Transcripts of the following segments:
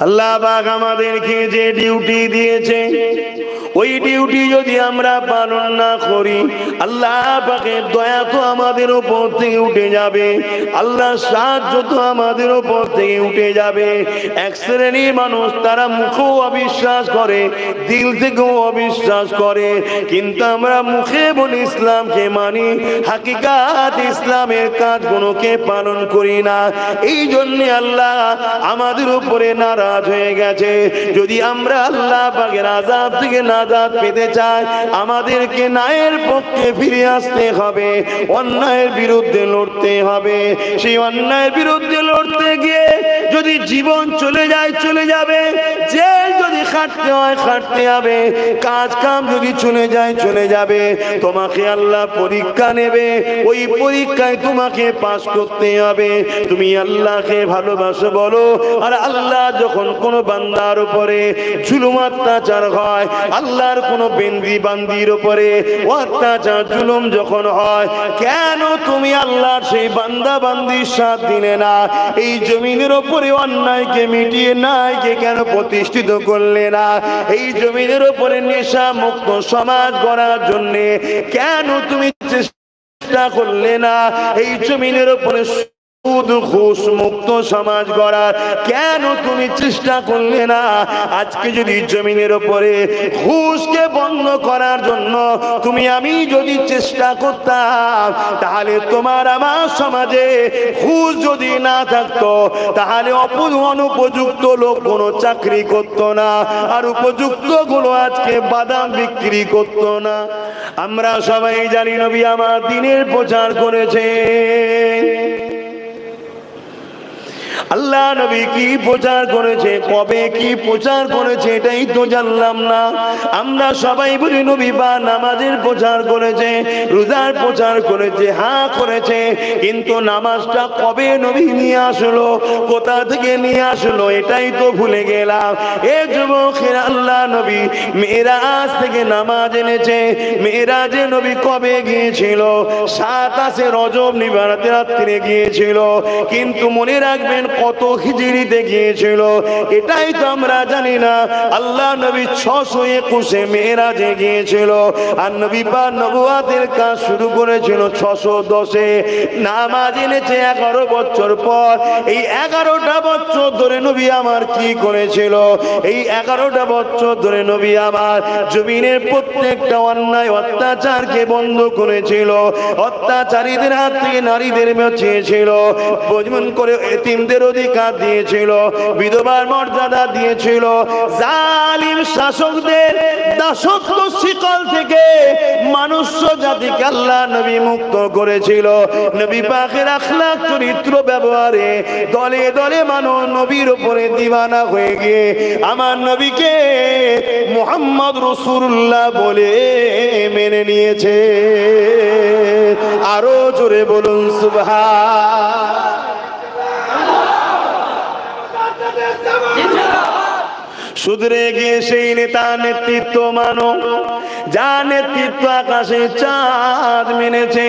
আল্লাহ পাক আমাদেরকে যে ডিউটি দিয়েছে ওই ডিউটি যদি আমরা পালন না করি আল্লাহ পাকের দয়া তো আমাদের উপর থেকে উঠে যাবে, আল্লাহর সাহায্য তো আমাদের উপর থেকে উঠে যাবে। এক শ্রেণীর মানুষ তারা মুখেও অবিশ্বাস করে, দিল থেকেও অবিশ্বাস করে, কিন্তু আমরা মুখে বলি ইসলামকে মানি, হাকিকাত ইসলামের কাজগুলোকে পালন করি না। এই জন্যে আল্লাহ আমাদের উপরে নারাজ হয়ে গেছে। যদি আমরা আল্লাহ পাকের আযাব থেকে নাজাত পেতে চাই আমাদেরকে ন্যায়ের পক্ষে ফিরে আসতে হবে, অন্যায়ের বিরুদ্ধে লড়তে হবে। সেই অন্যায়ের বিরুদ্ধে লড়তে গিয়ে যদি জীবন চলে যায় চলে যাবে, জেল যদি খাটতে হয় খাটতে হবে, কাজ কাম যদি চলে যায় চলে যাবে। তোমাকে আল্লাহ পরীক্ষা নেবে, ওই পরীক্ষায় তোমাকে পাস করতে হবে। তুমি আল্লাহকে ভালোবাসো বলো, আর আল্লাহ যখন কোন বান্দার উপরে জুলুম অত্যাচার হয়, আল্লাহর কোন বেন্দি বান্দির উপরে অত্যাচার জুলুম যখন হয়, কেন তুমি আল্লাহর সেই বান্দা বান্দির সাথ দিলে না? এই জমিনের উপরে অন্যায়কে মিটিয়ে ন্যায়কে কেন প্রতিষ্ঠিত করলে না? এই জমিনের উপরে নেশা মুক্ত সমাজ গড়ার জন্য কেন তুমি চেষ্টা করলে না? এই জমিনের উপরে ঘুষ মুক্ত সমাজ গড়ার কেন তুমি চেষ্টা করলে না? আজকে যদি জমিনের উপরে ঘুষকে বন্ধ করার জন্য তুমি আমি যদি চেষ্টা করতাম, তাহলে তোমার আমার সমাজে ঘুষ যদি না থাকতো, তাহলে অনুপযুক্ত লোক কোনো চাকরি করতো না, আর উপযুক্ত গুলো আজকে বাদাম বিক্রি করতো না। আমরা সবাই জানি নবী আমার দ্বীনের প্রচার করেছে। আল্লাহ নবী কি প্রচার করেছে, কবে কি প্রচার করেছে এটাই তো জানলাম না। আমরা সবাই বলি নবী বা নামাজের প্রচার করেছে, রোজার প্রচার করেছে, হ্যাঁ করেছে, কিন্তু নামাজটা কবে নবী নিয়ে আসলো, কোথা থেকে নিয়ে আসলো এটাই তো ভুলে গেলাম। এ যুবকের আল্লাহ নবী মেরাজ থেকে নামাজ এনেছে। মেরাজে নবী কবে গিয়েছিল? 27 রজব নিবারাতে রাত্রে গিয়েছিল, কিন্তু মনে রাখবেন কত হিজরিতে গিয়েছিল এটাই তো আমরা জানি না। আল্লাহ নবী 621 মেরাজে গিয়েছিল, আর নবী পাক নবুয়াতের কাজ শুরু করেছিল 610-এ। নামাজ এনেছে 11 বছর পর। এই 11টা বছর ধরে নবী আমার কি করেছিল? এই 11টা বছর ধরে নবী আমার জমিনের প্রত্যেকটা অন্যায় অত্যাচারকে বন্ধ করেছিল, অত্যাচারীদের হাত থেকে নারীদের বাঁচিয়েছিল, বজমন করে এতিমদের অধিকার দিয়েছিল, বিধবার মর্যাদা দিয়েছিল, জালিম শাসকদের দাসত্ব শিকল থেকে মানুষ জাতিকে আল্লাহ নবী মুক্ত করেছিল। নবী পাকের আখলাক চরিত্র ব্যবহারে দলে দলে মানুষ নবীর উপরে দিওয়ানা হয়ে গিয়ে আমার নবীকে মুহাম্মদ রাসূলুল্লাহ বলে মেনে নিয়েছে। আরো জোরে বলুন সুবহান। শুধরে গিয়ে সেই নেতা নেতৃত্ব মানো, যা নেতৃত্ব আকাশে চাঁদ মেনেছে,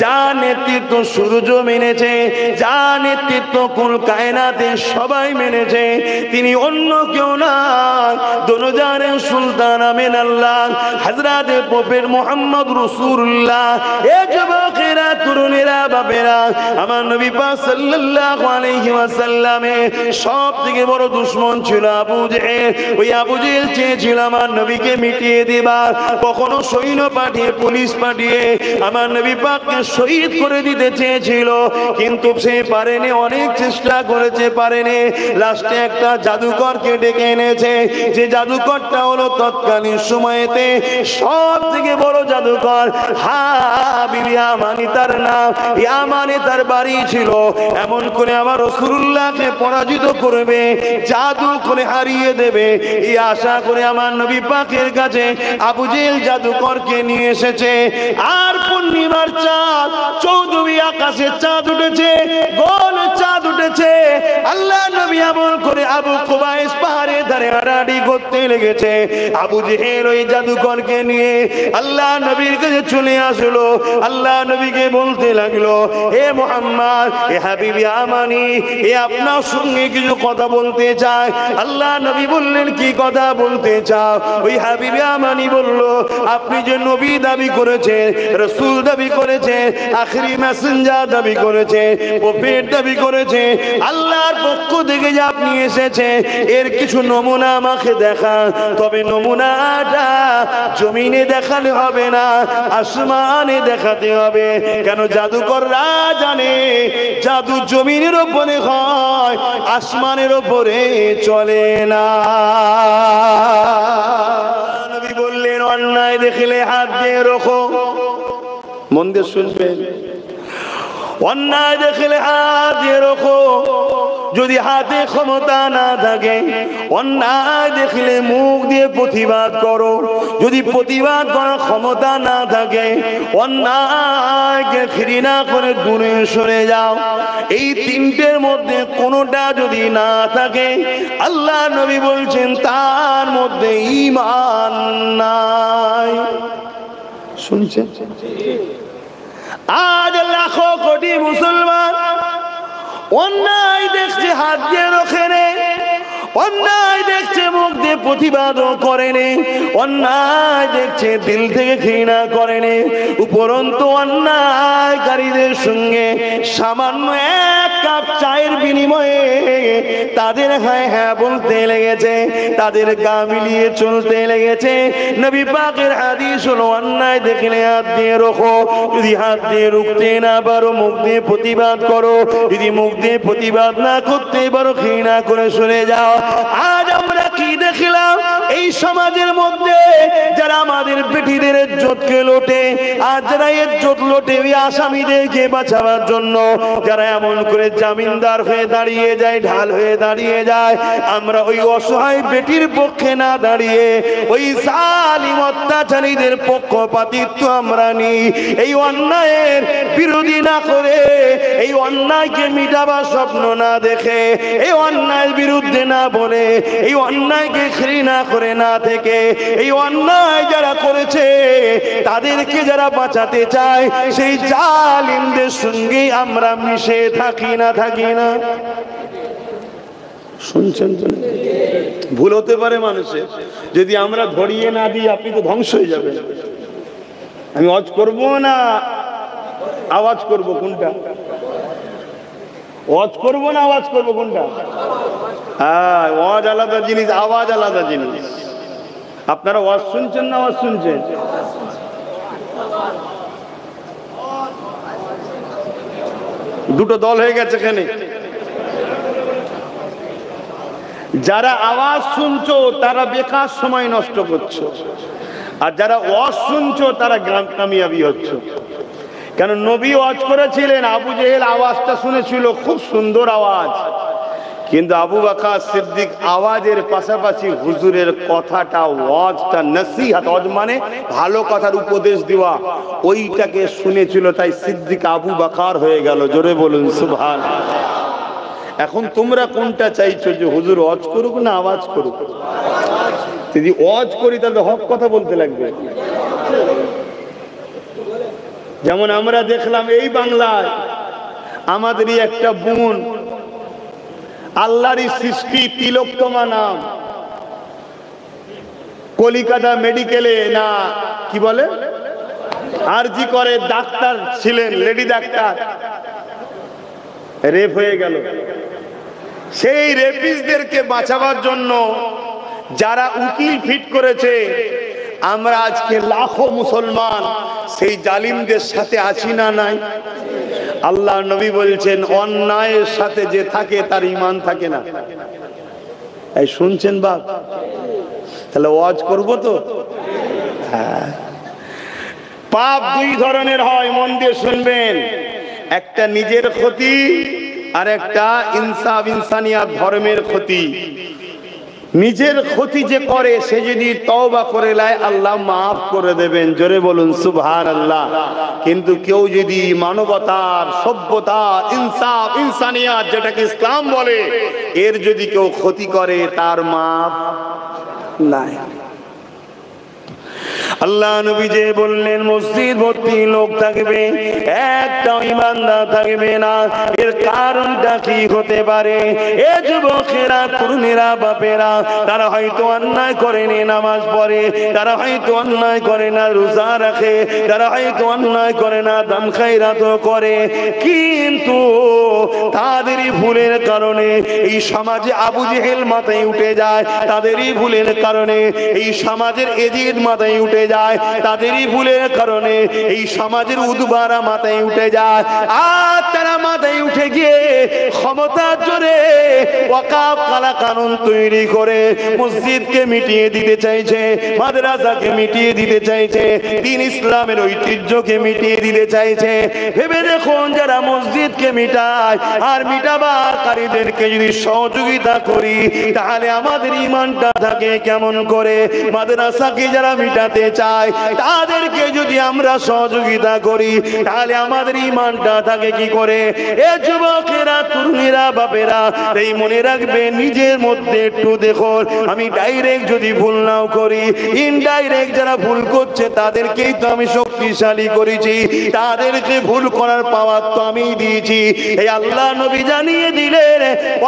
যা নেতৃত্ব সূর্য মেনেছে, যা নেতৃত্ব কুল কায়নাতে সবাই মেনেছে, তিনি অন্য কেউ না, দোনজানের সুলতান আমিন আল্লাহ হযরত প্রফেট মুহাম্মদ রাসূলুল্লাহ। এ যুবকেরা, তরুণেরা, বাপেরা, আমার নবী পাক সাল্লাল্লাহু আলাইহি ওয়াসাল্লামের সবথেকে বড় দুশমন ছিল আবু জেহেল। ওই আবু জেহেল চেয়েছিল আমার নবীকে মিটিয়ে দেবার, কখনো সৈন্য পাঠিয়ে পুলিশ পাঠিয়ে আমার নবী পাককে শহীদ করে দিতে চেয়েছিল, কিন্তু সে পারেনি, অনেক চেষ্টা করেছে পারেনি। লাস্টে একটা জাদুকরকে ডেকে এনেছে, যে জাদুকরটা হলো তৎকালীন সময়েতে সব থেকে বড় জাদুকর হাবিব ইয়ামানি তার নাম, ইয়ামানে তার বাড়ি ছিল। এমন করে আমার রাসূলুল্লাহকে পরাজিত করবে, জাদু করে হারিয়ে দেবে, এই আশা করে আমার নবী পাকের কাছে আবু জেহেল জাদুকরকে নিয়ে এসেছে। আর পূর্ণিমার চাঁদ, চৌদ্দই আকাশে চাঁদ উঠেছে, গোল চাঁদ উঠেছে। আল্লাহ নবী এমন করে আবু কুবাইস পাহাড়ে ধারে হাঁটাহাঁটি করতে লেগেছে। আবু জেহেল ওই জাদুকরকে নিয়ে আল্লাহ নবীর কাছে চলে আসলো। আল্লাহ নবীকে বলতে লাগলো, হে মুহাম্মদ, হে হাবিবি আমানি, এ আপনার সঙ্গে কিছু কথা বলতে চায়। আল্লাহ নবী বললেন, কি কথা বলতে চাও? ওই হাবিবি আমানি বলল, আপনি যে নবী দাবি করেছেন, রাসূল দাবি করেছেন, আখেরি মেসেঞ্জার দাবি করেছেন, প্রফেট দাবি করেছেন, আল্লাহর পক্ষ থেকে যে আপনি এসেছে, এর কিছু নমুনা আমাকে দেখান। তবে নমুনাটা জমিনে দেখালে হবে না, আসমানে দেখাতে হবে। কেন? জাদুকররা জানে জাদু জমিনের উপরে হয়, আসমানের উপরে চলে না। নবী বললেন, অন্যায় দেখলে হাত দিয়ে রাখো। মন দিয়ে শুনবেন, অন্যায় দেখলে হাত দিয়ে রাখো। যদি হাতে ক্ষমতা না থাকে, অন্যায় দেখলে মুখ দিয়ে প্রতিবাদ করো। যদি প্রতিবাদ করার ক্ষমতা না থাকে, অন্যায়কে ঘৃণা করে দূরে সরে যাও। এই তিনটের মধ্যে কোনোটা যদি না থাকে, আল্লাহ নবী বলছেন তার মধ্যে ঈমান নাই। শুনছেন? আজ লাখো কোটি মুসলমান অন্যায় দেখছে, হাত দিয়ে রোখে নে, অন্যায় দেখছে, মুখ দিয়ে প্রতিবাদও করে নে, অন্যায় দেখছে, দিল থেকে ঘৃণা করে নে। উপরন্তু অন্যায়কারীদের সঙ্গে সামান্য এক কাপ চায়ের বিনিময়ে তাদের হ্যাঁ হ্যাঁ বলতে লেগেছে, তাদের গা মিলিয়ে চলতে লেগেছে। নবী পাকের হাদিস হলো, অন্যায় দেখলে হাত দিয়ে রোখো। যদি হাত দিয়ে রুখতে না পারো, মুখ দিয়ে প্রতিবাদ করো। যদি মুখ দিয়ে প্রতিবাদ না করতে পারো, ঘৃণা করে সরে যাও। আজ আমরা কি দেখলাম এই সমাজের মধ্যে? যারা আমাদের বেটিদের ইজ্জতকে লোটে, আর যারা ইজ্জত লোটে ওই আসামিদেরকে বাঁচাবার জন্য, যারা এমন করে জামিনদার হয়ে দাঁড়িয়ে যায়, ঢাল হয়ে দাঁড়িয়ে যায়, আমরা ওই অসহায় বেটির পক্ষে না দাঁড়িয়ে ওই জালিম অত্যাচারীদের পক্ষপাতিত্ব আমরা নিই। এই অন্যায়ের বিরোধী না করে, এই অন্যায়কে মিটাবার স্বপ্ন না দেখে, এই অন্যায়ের বিরুদ্ধে না বলে, এই অন্যায়কে ঘৃণা করে না থেকে, এই অন্যায় যারা করেছে তাদেরকে যারা বাঁচাতে চায়, সেই জালিমদের সঙ্গে আমরা মিশে থাকি না, থাকি না। শুনছেন? ভুল হতে পারে মানুষের, যদি আমরা ধরিয়ে না দিই, আপনি তো ধ্বংস হয়ে যাবেন। আমি ওয়াজ করব না আওয়াজ করব, কোনটা? ওয়াজ করব না আওয়াজ করব, কোনটা? হ্যাঁ, ওয়াজ আলাদা জিনিস, আওয়াজ আলাদা জিনিস। আপনারা ওয়াজ শুনছেন না আওয়াজ শুনছেন? দুটো দল হয়ে গেছে এখানে। যারা আওয়াজ শুনছো তারা বেকার সময় নষ্ট করছো, আর যারা ওয়াজ শুনছো তারা কামিয়াবি হচ্ছে। কেন? নবী ওয়াজ করেছিলেন, আবু জেহেল আওয়াজটা শুনেছিল, খুব সুন্দর আওয়াজ, কিন্তু আবু বকর সিদ্দিক আওয়াজের পাশাপাশি হুজুরের কথাটা, ওয়াজটা, নসিহত, ওয়াজ মানে ভালো কথার উপদেশ দেওয়া, ওইটাকে শুনেছিল, তাই সিদ্দিক আবু বকর হয়ে গেল। জোরে বলুন সুবহানাল্লাহ। এখন তোমরা কোনটা চাইছো, যে হুজুর ওয়াজ করুক না আওয়াজ করুক? যদি ওয়াজ করি তাহলে হক কথা বলতে লাগবে। যেমন আমরা দেখলাম এই বাংলায় আমাদেরই একটা বোন, আল্লাহরই সৃষ্টি, তিলোত্তমা নাম, কলিকাতা মেডিকেলে না কি বলে আরজি করে ডাক্তার ছিলেন, লেডি ডাক্তার, রেপ হয়ে গেল। সেই রেপিস্টদেরকে বাঁচাবার জন্য যারা উকিল ফিট করেছে, আমরা আজকে লাখো মুসলমান সেই জালিমদের সাথে আছি না নাই? আল্লাহ নবী বলছেন, অন্যায়ের সাথে যে থাকে তার ঈমান থাকে না। এই শুনছেন বাপ? তাহলে ওয়াজ করব তো? হ্যাঁ। পাপ দুই ধরনের হয়, মন দিয়ে শুনবেন। একটা নিজের ক্ষতি, আর একটা ইনসাফ, ইনসানিয়াত, ধর্মের ক্ষতি। নিজের ক্ষতি যে করে সে যদি তওবা করে লায় আল্লাহ মাফ করে দেবেন, জোরে বলুন সুবহানাল্লাহ। কিন্তু কেউ যদি মানবতার, সভ্যতার, ইনসাফ, ইনসানিয়াত যেটাকে ইসলাম বলে, এর যদি কেউ ক্ষতি করে তার মাফ নাই। আল্লাহ নবী যে বললেন মসজিদ ভর্তি লোক থাকবে, একটা ঈমানদার থাকবে না। এর কারণটা কি হতে পারে? এ যুবকেরা, তরুণেরা, বাপেরা, তারা হয়তো অন্যায় করেনি, নামাজ পড়ে, তারা হয়তো অন্যায় করে না, রোজা রাখে, তারা হয়তো অন্যায় করে না, দান খায়রাত করে, কিন্তু তাদেরই ভুলের কারণে এই সমাজে আবু জেহেল মাথায় উঠে যায়, তাদেরই ভুলের কারণে এই সমাজের এজিদ মাথায় উঠে যায়, তাদেরই ভুলের কারণে এই সমাজের উদবারা মাথায় উঠে যায়। আর তারা মাথায় উঠে গিয়ে ক্ষমতার জোরে ওয়াকাফ কালা কানুন তৈরি করে মসজিদকে মিটিয়ে দিতে চাইছে, মাদ্রাসাকে মিটিয়ে দিতে চাইছে, দ্বীন ইসলামের ঐতিহ্যকে মিটিয়ে দিতে চাইছে। ভেবে দেখুন, যারা মসজিদকে মিটায় আর মিটাবাকারীদেরকে যদি সহযোগিতা করি, তাহলে আমাদের ঈমানটা থাকে কেমন করে? মাদ্রাসাকে যারা মিটাতে চায় তাদেরকে যদি আমরা সহযোগিতা করি, তাহলে আমাদের ঈমানটা থাকে কি করে? এ যুবকেরা, তরুণীরা, বাপেরা, এই মনে রাখবে, নিজের মধ্যে একটু দেখুন। আমি ডাইরেক্ট যদি ভুল নাও করি, ইনডাইরেক্ট যারা ভুল করছে তাদেরকেই তো আমি শক্তিশালী করেছি, তাদেরকে ভুল করার পাওয়ার তো আমি দিয়েছি। এই আল্লাহ নবী জানিয়ে দিলেন,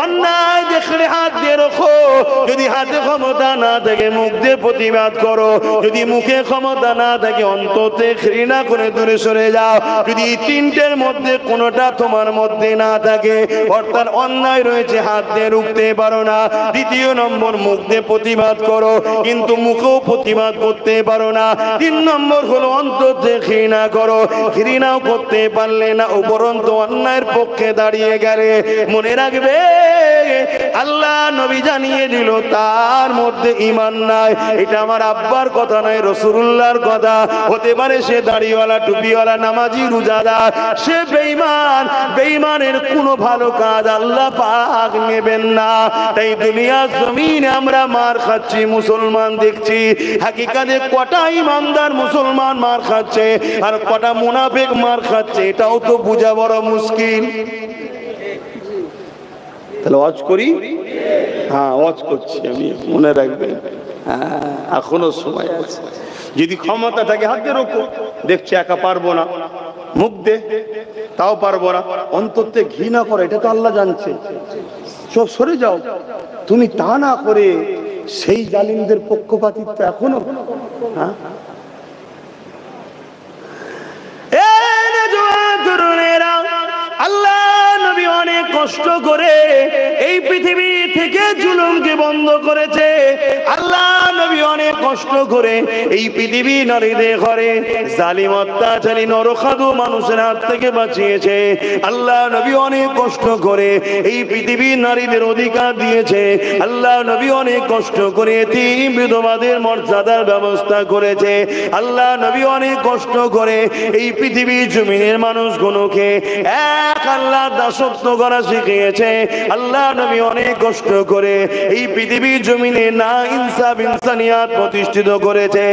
অন্যায় দেখলে হাত দিয়ে রাখো, যদি হাতে ক্ষমতা না থাকে মুখ দিয়ে প্রতিবাদ করো, যদি মুখে ক্ষমতা না থাকে অন্তরে ঘৃণা করে দূরে সরে যাও। যদি তিনটের মধ্যে কোনোটা তোমার মধ্যে না থাকে, অর্থাৎ অন্যায় রয়েছে, হাত দিয়ে রুখতে পারো না, দ্বিতীয় নম্বর মুখ দিয়ে প্রতিবাদ করো কিন্তু মুখেও প্রতিবাদ করতে পারো না, তিন নম্বর হলো অন্তরে ঘৃণা করো, ঘৃণাও করতে পারলে না, উপরন্তু অন্যায়ের পক্ষে দাঁড়িয়ে গেলে, মনে রাখবে আল্লাহ নবী জানিয়ে দিল তার মধ্যে ঈমান নাই। এটা আমার আব্বার কথা নয়, রাসূলুল্লাহর কথা। হতে পারে সে দাড়িওয়ালা, টুপিওয়ালা, নামাজি, রোজাদার, সে বেঈমান, বেঈমানের কোনো ভালো কাজ আল্লাহ পাক নেবেন না। তাই দুনিয়ার জমিনে আমরা মার খাচ্ছি, মুসলমান দেখছি, হাকিকাতে কটা ইমানদার মুসলমান মার খাচ্ছে আর কটা মুনাফিক মার খাচ্ছে, এটাও তো বোঝা বড় মুশকিল। তাহলে ওয়াজ করি? হ্যাঁ, ওয়াজ করছি আমি, মনে রাখবেন। হ্যাঁ, এখনো সময় আছে। যদি ক্ষমতা থাকে হাতে রোখো, দেখছি একা পারবো না, মুখ দে তাও পারবো না, অন্তরে ঘৃণা করে, এটা তো আল্লাহ জানছে, সব সরে যাও। তুমি তা না করে সেই জালিমদের পক্ষপাতিত্ব এখনো। হ্যাঁ, আল্লাহ নবী অনেক কষ্ট করে এই পৃথিবী থেকে জুলুমকে বন্ধ করেছে। আল্লাহ নবী অনেক কষ্ট করে এই পৃথিবী নারীদের ঘরে জালিম, অত্যাচারী, নরখাদু মানুষের হাত থেকে বাঁচিয়েছে। আল্লাহ নবী অনেক কষ্ট করে এই পৃথিবীর নারীদের অধিকার দিয়েছে। আল্লাহ নবী অনেক কষ্ট করে এতিম বিধবাদের মর্যাদার ব্যবস্থা করেছে। আল্লাহ নবী অনেক কষ্ট করে এই পৃথিবীর জমিনের মানুষগুলোকে এক আল্লাহ দাসত্ব করা শিখিয়েছে। আল্লাহ নবী অনেক কষ্ট করে এই পৃথিবীর জমিনে না ইনসাফ, ইনসানিয়াত প্রতিষ্ঠিত করেছে।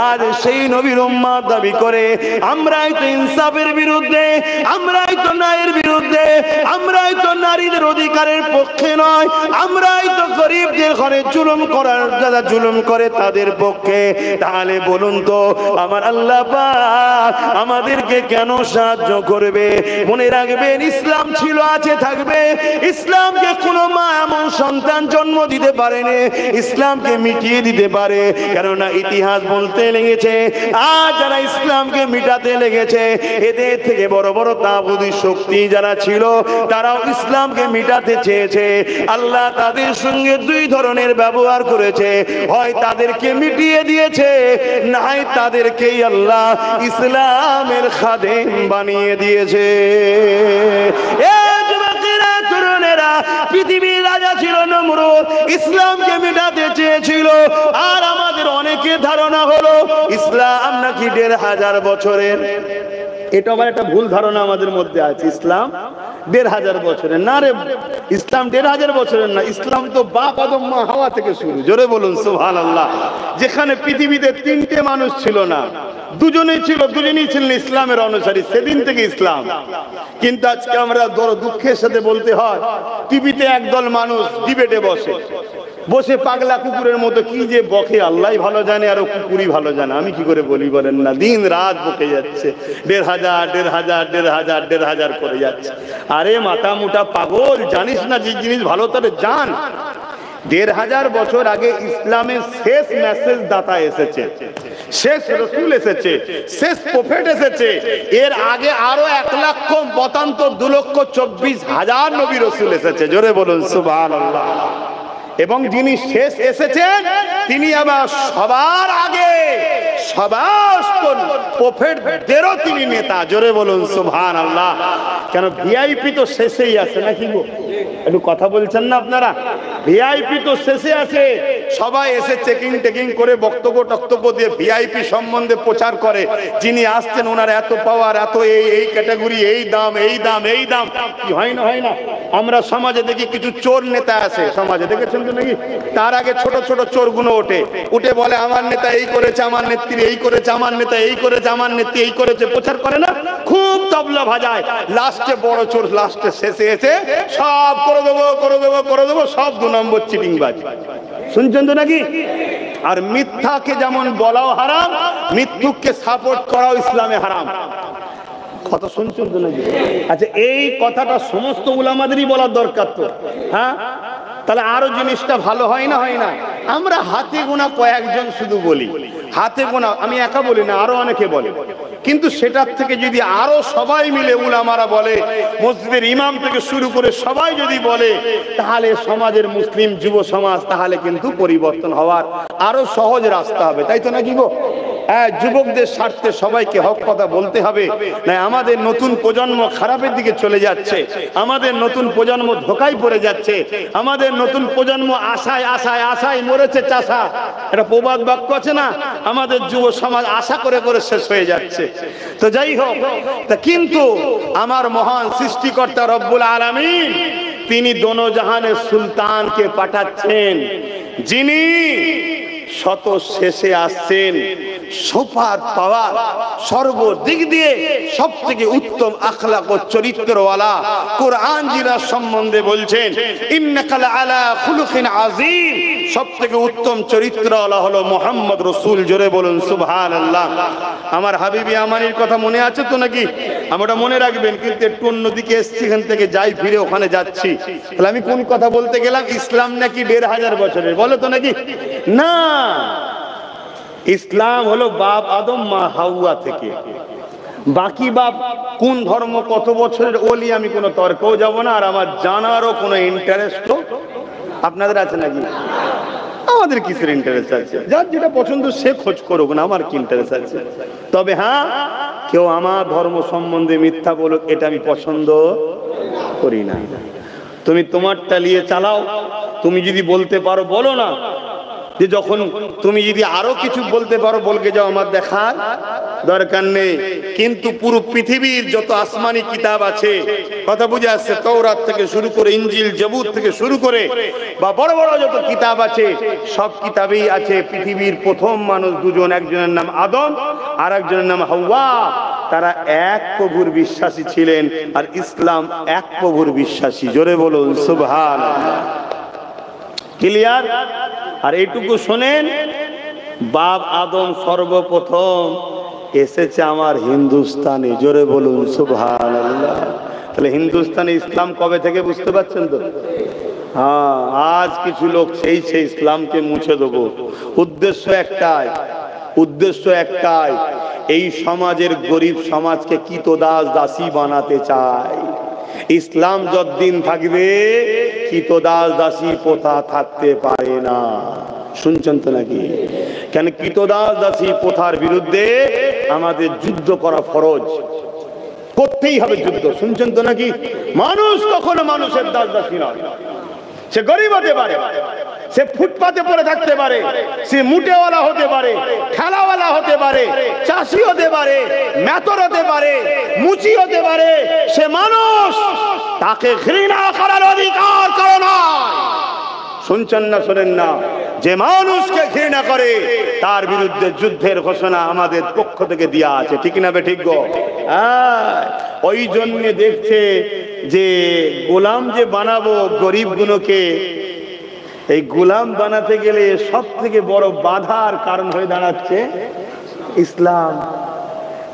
আজ সেই নবীর উম্মত দাবি করে আমরাই তো ইনসাফের বিরুদ্ধে, আমরাই তো ন্যায়ের বিরুদ্ধে, আমরাই তো নারীদের অধিকারের পক্ষে নয়, আমরাই তো গরিবদের ঘরে জুলুম করার, যারা জুলুম করে তাদের পক্ষে। তাহলে বলুন তো আমার আল্লাহ পাক আমাদেরকে কেন সাহায্য করবে? মনে রাখবেন, ইসলাম ছিল, আছে, থাকবে। ইসলামকে কোনো মা এমন সন্তান জন্ম দিতে পারেনি ইসলামকে মিটিয়ে দিতে পারে, কেননা ইতিহাস বলতে লেগেছে আর যারা ইসলামকে মিটাতে লেগেছে এদের থেকে বড় বড় তাগুতি শক্তি যারা ছিল তারাও ইসলামকে মিটাতে চেয়েছে। আল্লাহ তাদের সঙ্গে দুই ধরনের ব্যবহার করেছে, হয় তাদেরকে মিটিয়ে দিয়েছে, না হয় তাদেরকেই আল্লাহ ইসলামের খাদেম বানিয়ে দিয়েছে। পৃথিবীর রাজা ছিল নমরুদ, ইসলামকে মেটাতে চেয়েছিল। আর আমাদের অনেকের ধারণা হলো ইসলাম নাকি 1500 বছরের। এটা আবার একটা ভুল ধারণা আমাদের মধ্যে আছে, ইসলাম 1500 বছরের না রে, ইসলাম 1500 বছরের না, ইসলাম তো বাপ আদম মা হাওয়া থেকে শুরু। জোরে বলুন সুবহানাল্লাহ। যেখানে পৃথিবীতে 3টে মানুষ ছিল না, দুজনেই ছিলেন ইসলামের অনুসারী, সেদিন থেকে ইসলাম। কিন্তু আজকে আমরা দুঃখের সাথে বলতে হয়, টিভিতে একদল মানুষ ডিবেটে বসে পাগলা কুকুরের মতো কি যে বকে আল্লাহ ভালো জানে, আর কুকুরই ভালো জানে, আমি কি করে বলি বলেন না। দিন রাত বকে যাচ্ছে, 1500 করে যাচ্ছে। আরে মাথা মুটা পাগল, জানিস না যে জিনিস ভালো তাহলে জান। 1500 বছর আগে ইসলামের শেষ মেসেজ দাতা এসেছে, শেষ রসুল এসেছে, শেষ প্রফেট এসেছে। এর আগে আরো 1,72,24,000 নবী রসুল এসেছে। জোরে বলুন সুবহানাল্লাহ। এবং যিনি শেষ এসেছেন তিনি আবার সবার আগে সমস্ত প্রফেটদেরও তিনি নেতা। জোরে বলুন সুবহানাল্লাহ। কেন ভিআইপি তো শেষেই আছে নাকি গো? একটু কথা বলছেন না আপনারা? ভিআইপি তো শেষে আছে, সবাই এসে চেকিং করে বক্তব্য দিয়ে ভিআইপি সম্বন্ধে প্রচার করে। যিনি আসছেন ওনার এত পাওয়ার, এত এই ক্যাটাগরি, এই দাম। কি হয় না? আমরা সমাজে দেখি কিছু চোর নেতা আছে, সমাজে দেখেছেন তো নাকি? তার আগে ছোট ছোট চোরগুলো উঠে বলে আমার নেতা এই করেছে, আমার নেত্রী এই করেছে, আমার নেতা এই করেছে, আমার নেত্রী এই করেছে, প্রচার করে না? খুব তবলা ভাজায়। লাস্টে বড় চোর লাস্টে শেষে এসে সব করে দেবো, সব 2 নম্বর চিটিংবাজ। শুনছেন তো নাকি? আর মিথ্যাকে যেমন বলাও হারাম, মিথ্যুককে সাপোর্ট করাও ইসলামে হারাম। কথা শুনছেন তো নাকি? আচ্ছা, এই কথাটা সমস্ত উলামাদেরই বলার দরকার তো, হ্যাঁ? তাহলে আরো জিনিসটা ভালো হয় না? আমরা হাতে গোনা কয়েকজন শুধু বলি, হাতে গোনা, আমি একা বলি না, আরো অনেকে বলে। কিন্তু সেটার থেকে যদি আরো সবাই মিলে উলামারা বলে, মসজিদের ইমাম থেকে শুরু করে সবাই যদি বলে, তাহলে সমাজের মুসলিম যুব সমাজ তাহলে কিন্তু পরিবর্তন হওয়ার আরো সহজ রাস্তা হবে। তাই তো নাকি গো? হ্যাঁ, যুবকদের স্বার্থে সবাইকে হক কথা বলতে হবে। না, আমাদের নতুন প্রজন্ম খারাপের দিকে চলে যাচ্ছে, আমাদের নতুন প্রজন্ম ধোঁকায় পড়ে যাচ্ছে, আমাদের নতুন প্রজন্ম আশায় মরেছে চাষা। এটা প্রবাদ বাক্য আছে না? আমাদের যুব সমাজ আশা করে শেষ হয়ে যাচ্ছে। তো যাই হোক, তা কিন্তু আমার মহান সৃষ্টিকর্তা রব্বুল আলামিন তিনি দোনো জাহানের সুলতানকে পাঠাচ্ছেন, যিনি শত শেষে আসছেন, সুপার পাওয়ার, সর্বদিক দিয়ে সব থেকে উত্তম আখলাক ও চরিত্রওয়ালা। কোরআন জিনার সম্বন্ধে বলছেন ইন্নাকা লাআলা খুলুকিন আযীম, সব থেকে উত্তম চরিত্রওয়ালা হলো মুহাম্মদ রাসূল। জোরে বলুন সুবহানাল্লাহ। আমার হাবিবি আমানির কথা মনে আছে তো নাকি? আমরা মনে রাখবেন, কিন্তু একটু অন্যদিকে এসছি, এখান থেকে যাই ফিরে ওখানে যাচ্ছি। তাহলে আমি কোন কথা বলতে গেলাম? ইসলাম নাকি 1500 বছরের, বলো তো নাকি? না, ইসলাম হলো বাপ আদম মা হাওয়া থেকে। বাকি বাপ কোন ধর্ম কত বছরের ওলি আমি কোনো তর্কও যাব না, আর আমার জানারও কোনো ইন্টারেস্টও আপনাদের আছে নাকি? আমাদের কিসের ইন্টারেস্ট আছে? যার যেটা পছন্দ সে খোঁজ করুক না, আমার কি ইন্টারেস্ট আছে? তবে হ্যাঁ, কেউ আমার ধর্ম সম্বন্ধে মিথ্যা বলুক, এটা আমি পছন্দ করি না। তুমি তোমারটা নিয়ে চালাও, তুমি যদি বলতে পারো বলো না, যে যখন তুমি যদি আরো কিছু বলতে পারো বলকে যাও, আমার দেখার দরকার নেই। কিন্তু পুরো পৃথিবীর যত আসমানি কিতাব আছে, কথা বুঝে আসছে, তাওরাত থেকে শুরু করে ইনজিল জবুর থেকে শুরু করে বা বড় বড় যত কিতাব আছে, সব কিতাবেই আছে পৃথিবীর প্রথম মানুষ দুজন, একজনের নাম আদম আর একজনের নাম হাওয়া। তারা এক প্রভুর বিশ্বাসী ছিলেন, আর ইসলাম এক প্রভুর বিশ্বাসী। জোরে বলুন সুবহানাল্লাহ। ক্লিয়ার? আর এইটুকু শোনেন, বাপ আদম সর্বপ্রথম এসেছে আমার হিন্দুস্তানে। জোরে বলুন সুবহানাল্লাহ। তাহলে হিন্দুস্তানে ইসলাম কবে থেকে বুঝতে পারছেন তো? হ্যাঁ, আজ কিছু লোক সেই ইসলামকে মুছে দেবো। উদ্দেশ্য একটাই, এই সমাজের গরিব সমাজকে কৃতদাস দাসী বানাতে চায়। ইসলাম যতদিন থাকবে কৃতদাস দাসী প্রথা থাকতে পারে না। শুনছেন তো নাকি? কেন? কৃতদাস দাসী প্রথার বিরুদ্ধে আমাদের যুদ্ধ করা ফরজ, করতেই হবে যুদ্ধ। শুনছেন তো নাকি? মানুষ কখনো মানুষের দাস দাসী নয়। সে গরিব হতে পারে, সে ফুটপাতে পড়ে থাকতে পারে, সে মুটেওয়ালা হতে পারে, ঠেলাওয়ালা হতে পারে, চাষি হতে পারে, মেতর হতে পারে, মুচি হতে পারে, সে মানুষ, তাকে ঘৃণা করার অধিকার কারো নাই। শুনছেন না শোনেন না? যে মানুষকে ঘৃণা করে তার বিরুদ্ধে যুদ্ধের ঘোষণা আমাদের পক্ষ থেকে দেওয়া আছে, ঠিক না বে ঠিক গো? ওই জন্য দেখছে যে গোলাম যে বানাবো গরিব গুলোকে, এই গোলাম বানাতে গেলে সব থেকে বড় বাধার কারণ হয়ে দাঁড়াচ্ছে ইসলাম।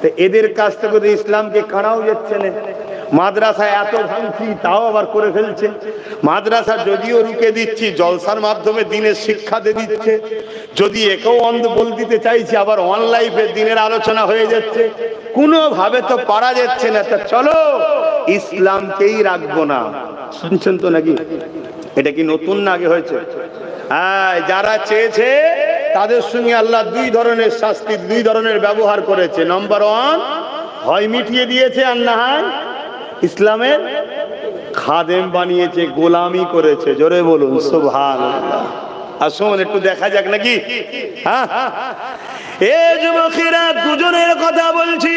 তো এদের কাছ থেকে তো ইসলামকে কাড়াও যাচ্ছে না। মাদ্রাসায় এত ভাঙছি তাও আবার করে ফেলছে। মাদ্রাসা যদিও রুকে দিচ্ছি, জলসার মাধ্যমে দিনের শিক্ষা দিয়ে দিচ্ছে, যদি একেও অন্ধ বল দিতে চাইছি, আবার অনলাইনে দিনের আলোচনা হয়ে যাচ্ছে, কোনোভাবে তো পারা যাচ্ছে না। তা চলো ইসলামকেই রাখবো না। শুনছেন তো নাকি? এটা কি নতুন না আগে হয়েছে? হ্যাঁ, যারা চেয়েছে তাদের সঙ্গে আল্লাহ দুই ধরনের শাস্তি, দুই ধরনের ব্যবহার করেছে। নম্বর ওয়ান, হয় মিটিয়ে দিয়েছে, আর না হয় ইসলামের খাদেম বানিয়েছে, গোলামি করেছে। জোরে বলুন সুবহানাল্লাহ। আসুন একটু দেখা যাক নাকি। হ্যাঁ, এ যুবকেরা, দুজনের কথা বলছি।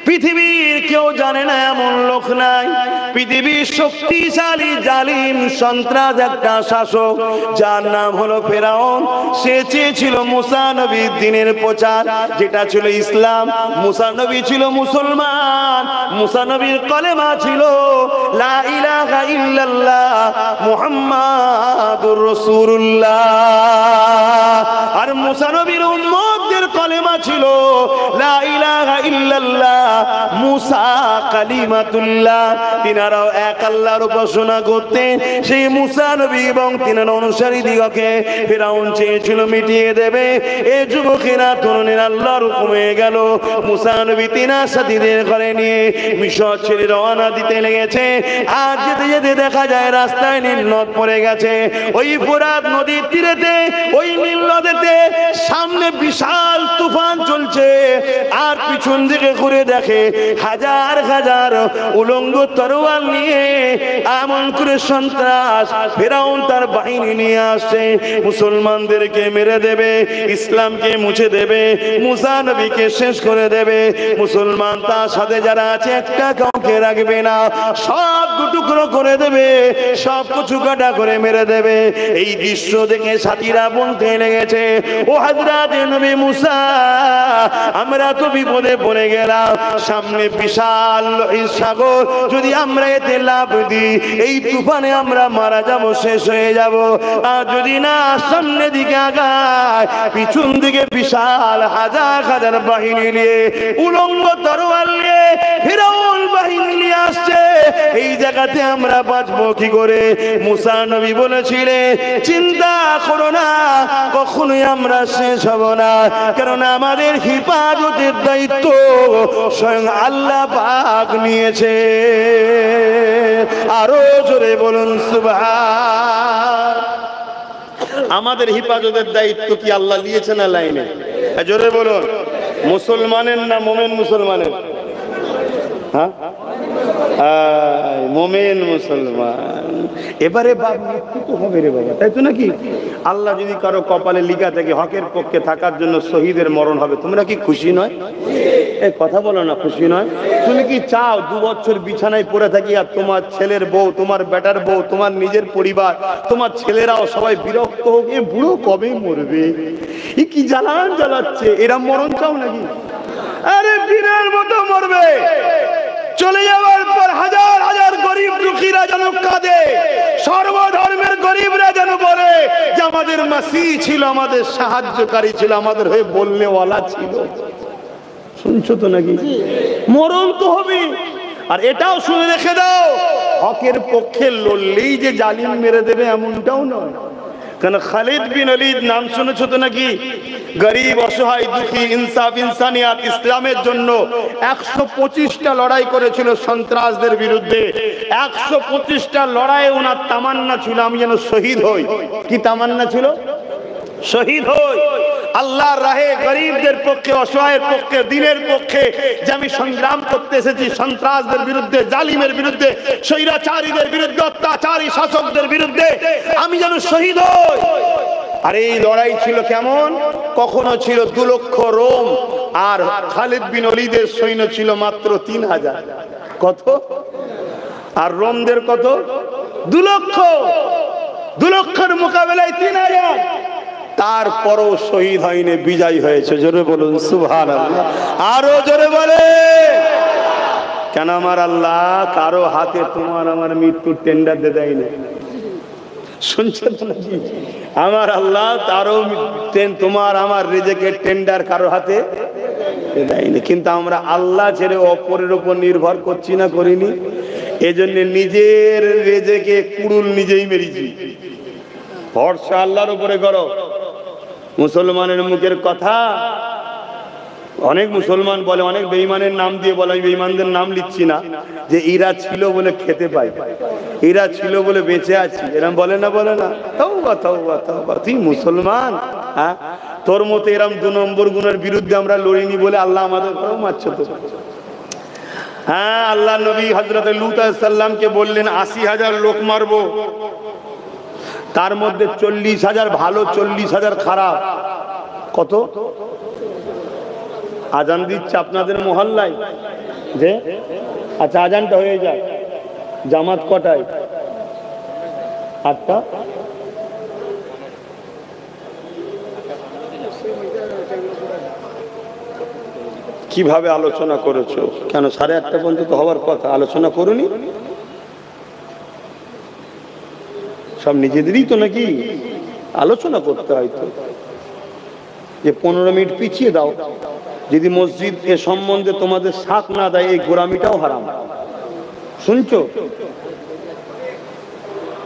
পৃথিবীর কেউ জানে না এমন লোক নাই। পৃথিবীর শক্তিশালী জালিম সন্ত্রাস একটা শাসক, যার নাম হলো ফেরাউন। সে চেয়েছিল মুসা নবীর দ্বীনের প্রচার, যেটা ছিল ইসলাম। মুসা নবী ছিল মুসলমান, মুসা নবীর কলেমা ছিল লা ইলাহা ইল্লাল্লাহ মুহাম্মাদুর রাসূলুল্লাহ। আর মুসা নবীর উম্মতদের কলেমা ছিল লা ইলাহা ইল্লাল্লাহ মুসা কালিমাতুল্লাহ। তিনারাও এক আল্লাহর উপাসনা করতেন। সেই মুসা নবী এবং তিনার অনুসারী দিগকে ফেরাউন চেয়েছিল মিটিয়ে দেবে। এই যুবকেরা, তরুণের আল্লাহর হুকুম হয়ে গেল। মুসা নবী তিনার সাথীদের ঘরে নিয়ে মিশর ছেড়ে রওনা দিতে লেগেছে। আর যেতে যেতে দেখা যায় রাস্তায় নীল নদ পড়ে গেছে। ওই ফোরাত নদীর তীরেতে, ওই নীল নদীতে সামনে বিশাল তুফান চলছে। আর পিছন দিকে ঘুরে দেখে হাজার হাজার উলঙ্গ তরোয়াল নিয়ে এমন করে সন্ত্রাস ফেরাউন তার বাহিনী নিয়ে আসছে। মুসলমানদেরকে মেরে দেবে, ইসলামকে মুছে দেবে, মুসা নবীকে শেষ করে দেবে। মুসলমান তার সাথে যারা আছে একটা কাউকে রাখবে না, সব টুকরো করে দেবে, সব কিছু কাটা করে মেরে দেবে। এই দৃশ্য দেখে সাথীরা বলতে লেগেছে, ও হযরত নবী মুসা, আমরা তো বিপদে পড়ে গেলাম। সামনে বিশাল সাগর, যদি আমরা এতে লাফ দিই এই তুফানে আমরা মারা যাব, শেষ হয়ে যাব। আর যদি না সামনে দিকে আগায়, পিছন দিকে বিশাল হাজার হাজার বাহিনী নিয়ে, উলঙ্গ তরোয়াল নিয়ে ফিরাউন বাহিনী নিয়ে আসছে। এই জায়গাতে আমরা বাঁচবো কি করে? মুসা নবী বলেছিলেন, চিন্তা করো না, কখনোই আমরা শেষ হব না, কারণ আমাদের হিফাজতের দায়িত্ব স্বয়ং আল্লাহ পাক নিয়েছে। আরো জোরে বলুন সুবহান। আমাদের হিফাজতের দায়িত্ব কি আল্লাহ নিয়েছে না লাইনে? জোরে বলুন। মুসলমানের না মোমেন মুসলমানের? হ্যাঁ, মোমেন মুসলমান। এবারে বাপ মৃত্যু তো হবে রে বাবা, তাই তো নাকি? আল্লাহ যদি কারো কপালে লিখা থাকে হকের পক্ষে থাকার জন্য শহীদের মরণ হবে, তোমরা কি খুশি নয়? এই কথা বলো না, খুশি নয়? তুমি কি চাও 2 বছর বিছানায় পড়ে থাকি আর তোমার ছেলের বউ, তোমার বেটার বউ, তোমার নিজের পরিবার, তোমার ছেলেরাও সবাই বিরক্ত হোক, এ বুড়ো কবে মরবে, এ কি জ্বালান জ্বালাচ্ছে, এরা মরণ চাও নাকি? আরে বীরের মতো মরবে। চলে যাওয়ার পর হাজার হাজার গরিব দুঃখীরা যেন কাঁদে, সর্বধর্মের গরিবরা যেন বলে যে আমাদের মাসিহ ছিল, আমাদের সাহায্যকারী ছিল, আমাদের হয়ে বলনেওয়ালা ছিল। শুনছো তো নাকি? মরণ তো হবে। আর এটাও শুনে রেখে দাও, হকের পক্ষে লড়লেই যে জালিম মেরে দেবে এমনটাও নয়। কারণ খালিদ বিন ওলীদ নাম শুনেছো তো নাকি? গরিব, অসহায়, দুঃখী, ইনসাফ, ইনসানিয়াত, ইসলামের জন্য 125টা লড়াই করেছিল সন্ত্রাসদের বিরুদ্ধে। 125টা লড়াইয়ে ওনার তামান্না ছিল আমি যেন শহীদ হই। কি তামান্না ছিল? শহীদ হই। আল্লাহর রাহে গরিবদের পক্ষে, অসহায়ের পক্ষে, দিনের পক্ষে যে আমি সংগ্রাম করতে এসেছি, সন্ত্রাসদের বিরুদ্ধে, জালিমের বিরুদ্ধে, স্বৈরাচারীদের বিরুদ্ধে, অত্যাচারী শাসকদের বিরুদ্ধে আমি যেন শহীদ হই। আর এই লড়াই ছিল কেমন? কখনো ছিল 2 লক্ষ রোম, আর খালিদ বিন ওলীদের সৈন্য ছিল মাত্র 3000। কত? আর রোমদের কত? 2 লক্ষ। 2 লক্ষের মোকাবেলায় 3000। তারপরও শহীদ হয়নি, বিজয় হয়েছে। জোরে বলুন সুবহানাল্লাহ। আরো জোরে বলে। কেন? আমার আল্লাহ কারো হাতে তোমার আমার মৃত্যুর টেন্ডার দিয়ে দেয়নি। শুনছেন তো নাকি? আমার আল্লাহ তারও তোমার আমার রিজেকের টেন্ডার কারো হাতে দেয়নি। কিন্তু আমরা আল্লাহ ছেড়ে অপরের উপর নির্ভর করছি না, করিনি? এজন্য নিজের রিজেকে কুড়ুল নিজেই মেরেছি। ভরসা আল্লাহর উপরে করো। মুসলমানের মুখের কথা অনেক মুসলমান বলে, অনেক বেঈমানের নাম দিয়ে বলে, আমি বেঈমানদের নাম লিখছি না, যে এরা ছিল বলে খেতে পাই, এরা ছিল বলে বেঁচে আছি, এরম বলে না? বলে না? তাওবা তাওবা তাওবা। তুই মুসলমান, হ্যাঁ? তোর মতো এরম 2 নম্বর গুণের বিরুদ্ধে আমরা লড়িনি বলে আল্লাহ আমাদের ঘরেও মারছে তো। হ্যাঁ, আল্লাহ নবী হযরত লূত আলাইহিস সালামকে বললেন 80,000 লোক মারবো, তার মধ্যে 40,000 ভালো, 40,000 খারাপ। কত? আজান দিচ্ছে আপনাদের মহল্লায় যে? আচ্ছা, আজানটা হয়ে যায়। জামাত কটায়? 8টা। কিভাবে আলোচনা করেছো? কেন 8:30 পর্যন্ত তো হওয়ার কথা, আলোচনা করুনি? সব নিজেদেরই তো নাকি আলোচনা করতে হয় তো, যে 15 মিনিট পিছিয়ে দাও। যদি মসজিদ এ সম্বন্ধে তোমাদের সাথ না দেয়, এই গোরামিটাও হারাম। শুনছো?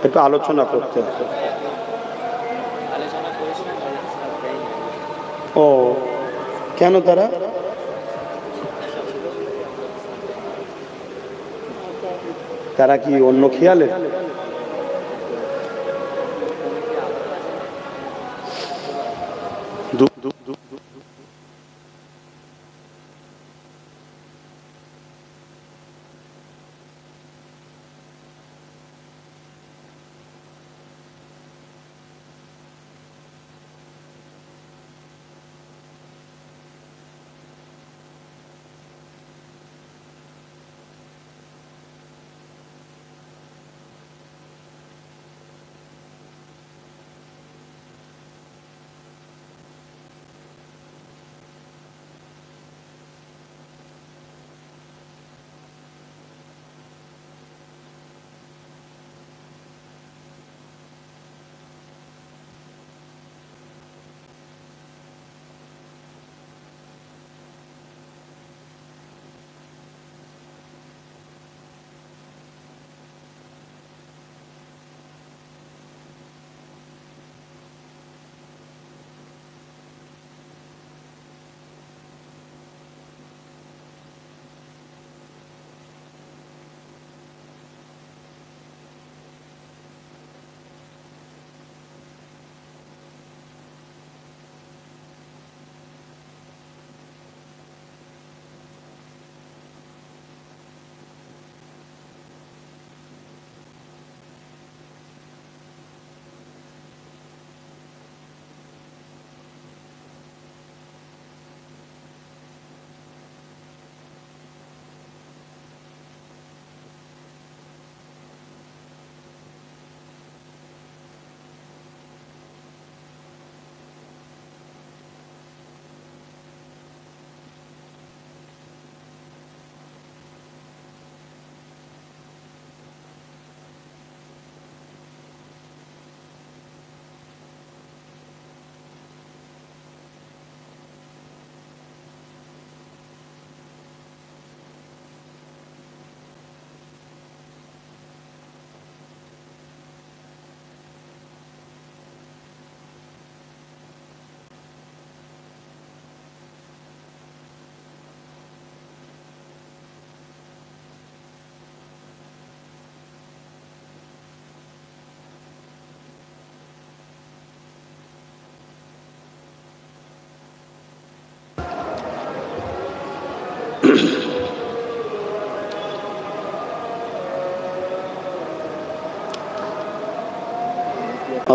একটু আলোচনা করতে হয়। ও কেন? তারা কি অন্য খেয়ালে?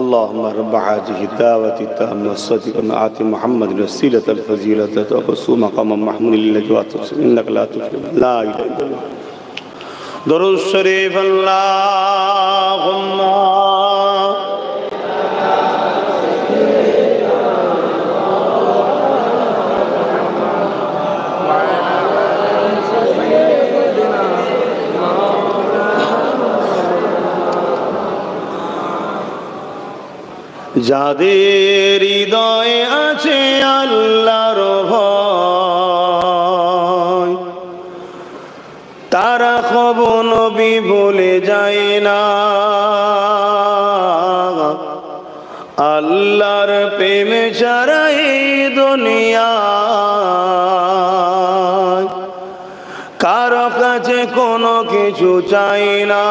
اللهم رب هذه الدعوة التامة الصادقة آت محمد الوسيلة الفضيلة وبعثه مقاما محمودا الذي وعدته إنك لا تخلف لا إله إلا الله درود شريف اللهم যাদের হৃদয়ে আছে আল্লাহর ভয় তারা কবু নবী ভুলে যায় না আল্লাহর প্রেমে ছাড়া এই দুনিয়ায় কারো কাছে কোনো কিছু চাই না।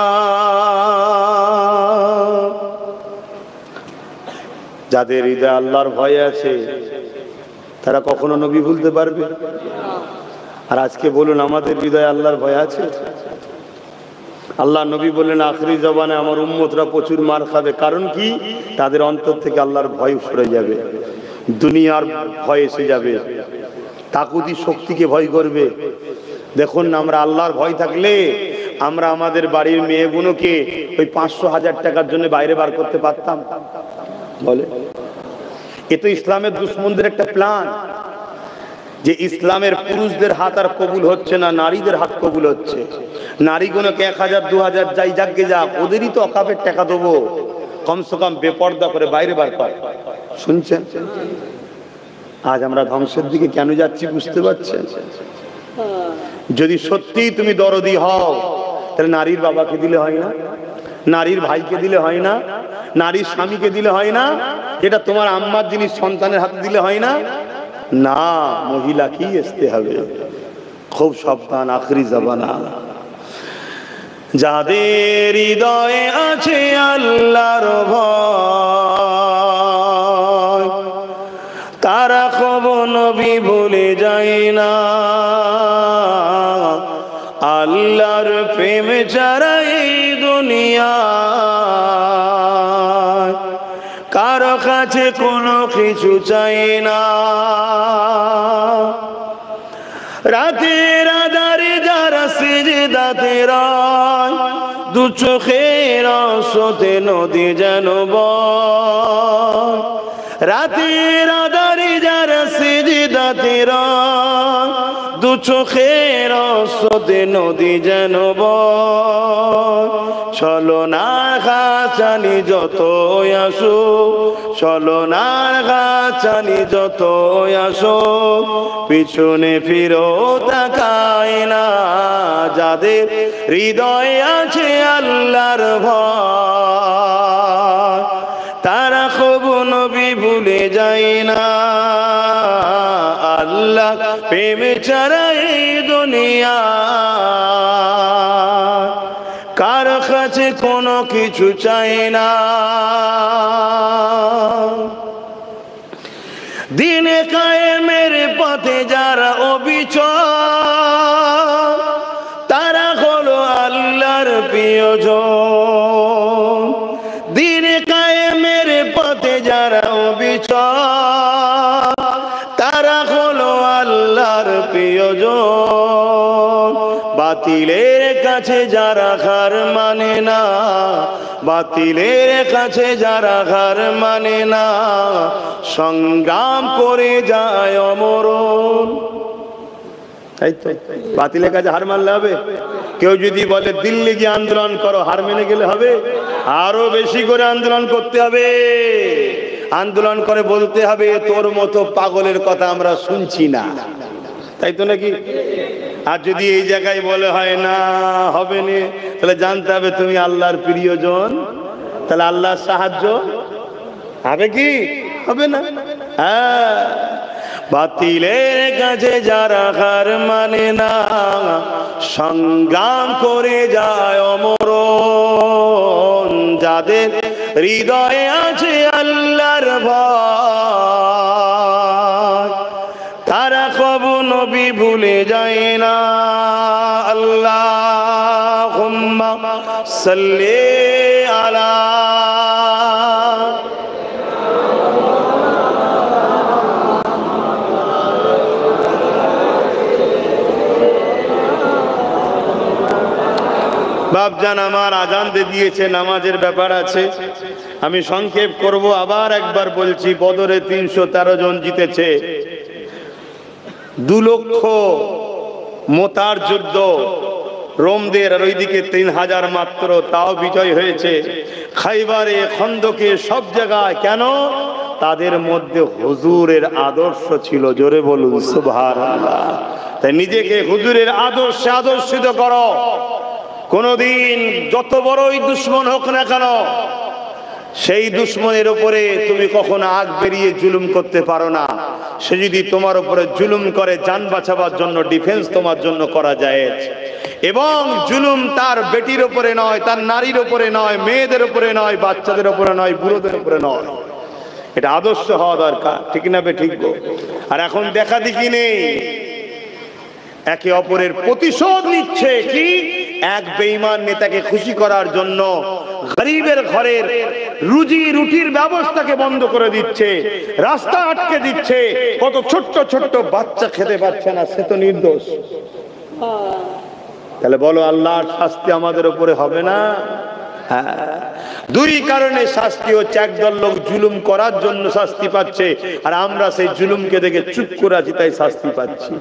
যাদের হৃদয়ে আল্লাহর ভয় আছে তারা কখনো নবী ভুলতে পারবে? আর আজকে বলুন আমাদের হৃদয়ে আল্লাহর ভয় আছে? আল্লাহ নবী বললেন আখরি জবানে আমার উম্মতরা প্রচুর মার খাবে, কারণ কি? তাদের অন্তর থেকে আল্লাহর ভয় সরে যাবে, দুনিয়ার ভয় এসে যাবে, তাকুতি শক্তিকে ভয় করবে। দেখুন না, আমরা আল্লাহর ভয় থাকলে আমরা আমাদের বাড়ির মেয়েগুলোকে ওই 500,000 টাকার জন্য বাইরে বার করতে পারতাম? বলে এ তো ইসলামের দুশ্মনদের একটা প্ল্যান, যে ইসলামের পুরুষদের হাত আর কবুল হচ্ছে না, নারীদের হাত কবুল হচ্ছে। নারীগুলোকে 1000 2000 যাই যাকে যাক, ওদেরই তো অকাপের টাকা দেবো, কমসে কম বেপর্দা করে বাইরে বার পায়। শুনছেন? আজ আমরা ধ্বংসের দিকে কেন যাচ্ছি বুঝতে পারছেন? যদি সত্যিই তুমি দরদি হও তাহলে নারীর বাবাকে দিলে হয় না, নারীর ভাইকে দিলে হয় না, নারীর স্বামীকে দিলে হয় না, যেটা তোমার আম্মার জিনিস সন্তানের হাতে দিলে হয় না? না, মহিলাকেই আসতে হবে। খুব সাবধান, আখরি জামানা। যাদের হৃদয়ে আছে আল্লাহর ভয় তারা কবু নবী ভুলে যায় না আল্লাহর প্রেম ছাড়া এই দুনিয়ায় কারো কাছে কোনো কিছু চাই না। রাতের আধারে যারা সিজদাতে রয়, দু চোখের আঁসুতে নদী যেন বয়। রাতের আধারে যারা সিজদাতে রয়, দু চোখের আঁসুতে নদী যেন বয়। ছলনার ঘাচানি যত আসো, ছলনার ঘাচানি যত আসো, পিছনে ফিরো তাকায় না। যাদের হৃদয়ে আছে আল্লাহর ভয় তারা কবু নবী ভুলে যায় না। আল্লাহ প্রেম ছাড়া এই দুনিয়া কার কাছে কোনো কিছু চাই না। দিনে কায়েমের পথে যারা অবিচল তারা হলো আল্লাহর প্রিয়জন। দিনে কায়েমের পথে যারা অবিচল তারা হলো আল্লাহর প্রিয়জন। বাতিলের কাছে যারা হার মানে না, বাতিলের কাছে যারা হার মানে না, সংগ্রাম করে যায় অমরণ। তাই তো, বাতিলের কাছে হার মানলে হবে? কেউ যদি বলে দিল্লি গিয়ে আন্দোলন করো, হার মেনে গেলে হবে? আরো বেশি করে আন্দোলন করতে হবে। আন্দোলন করে বলতে হবে তোর মতো পাগলের কথা আমরা শুনছি না, তাই তো নাকি? আর যদি এই জায়গায় বলে হয় না, হবে না, তাহলে জানতে হবে তুমি আল্লাহর প্রিয়জন, তাহলে আল্লাহর সাহায্য হবে কি? হবে না। হ্যাঁ, বাতিলের কাছে যারা হার মানে না, সংগ্রাম করে যায় অমরণ। যাদের হৃদয়ে আছে আল্লাহর ভয় তারা কবু নবী ভুলে যায় না। আল্লাহুম্মা সাল্লি আলা বাপজান আমার আজান দিয়েছে, নামাজের ব্যাপার আছে, আমি সংক্ষেপ করব। আবার একবার বলছি, বদরে 313 জন জিতেছে, 2 লক্ষ মোতার যুদ্ধ রোমদের, আর ওইদিকে 3000 মাত্র, তাও বিজয় হয়েছে। খাইবারে, খন্দকে, সব জায়গায়। কেন? তাদের মধ্যে হুজুরের আদর্শ ছিল। জোরে বলুন সুবহানাল্লাহ। তাই নিজেকে হুজুরের আদর্শে আদর্শিত করো। কোনদিন যত বড়ই দুশ্মন হোক না কেন, সেই দুশ্মনের উপরে তুমি কখনো আগ বেরিয়ে জুলুম করতে পারো না। সে যদি তোমার উপরে জুলুম করে, জান বাঁচাবার জন্য ডিফেন্স তোমার জন্য করা যায়। এবং জুলুম তার বেটির উপরে নয়, তার নারীর উপরে নয়, মেয়েদের উপরে নয়, বাচ্চাদের উপরে নয়, বুড়োদের উপরে নয়। এটা আদর্শ হওয়া দরকার, ঠিক না? ঠিক। আর এখন দেখা দেখি নেই, একে অপরের প্রতিশোধ নিচ্ছে। কি? এক বেঈমান নেতাকে খুশি করার জন্য গরিবের ঘরের রুজি রুটির ব্যবস্থাকে বন্ধ করে দিচ্ছে, রাস্তা আটকে দিচ্ছে। কত ছোট্ট ছোট্ট বাচ্চা খেতে পাচ্ছে না, সে তো নির্দোষ। তাহলে বলো, আল্লাহর শাস্তি আমাদের উপরে হবে না? হ্যাঁ, 2 কারণে শাস্তি হচ্ছে। একদল লোক জুলুম করার জন্য শাস্তি পাচ্ছে, আর আমরা সেই জুলুমকে দেখে চুপ করে আছি, তাই শাস্তি পাচ্ছি।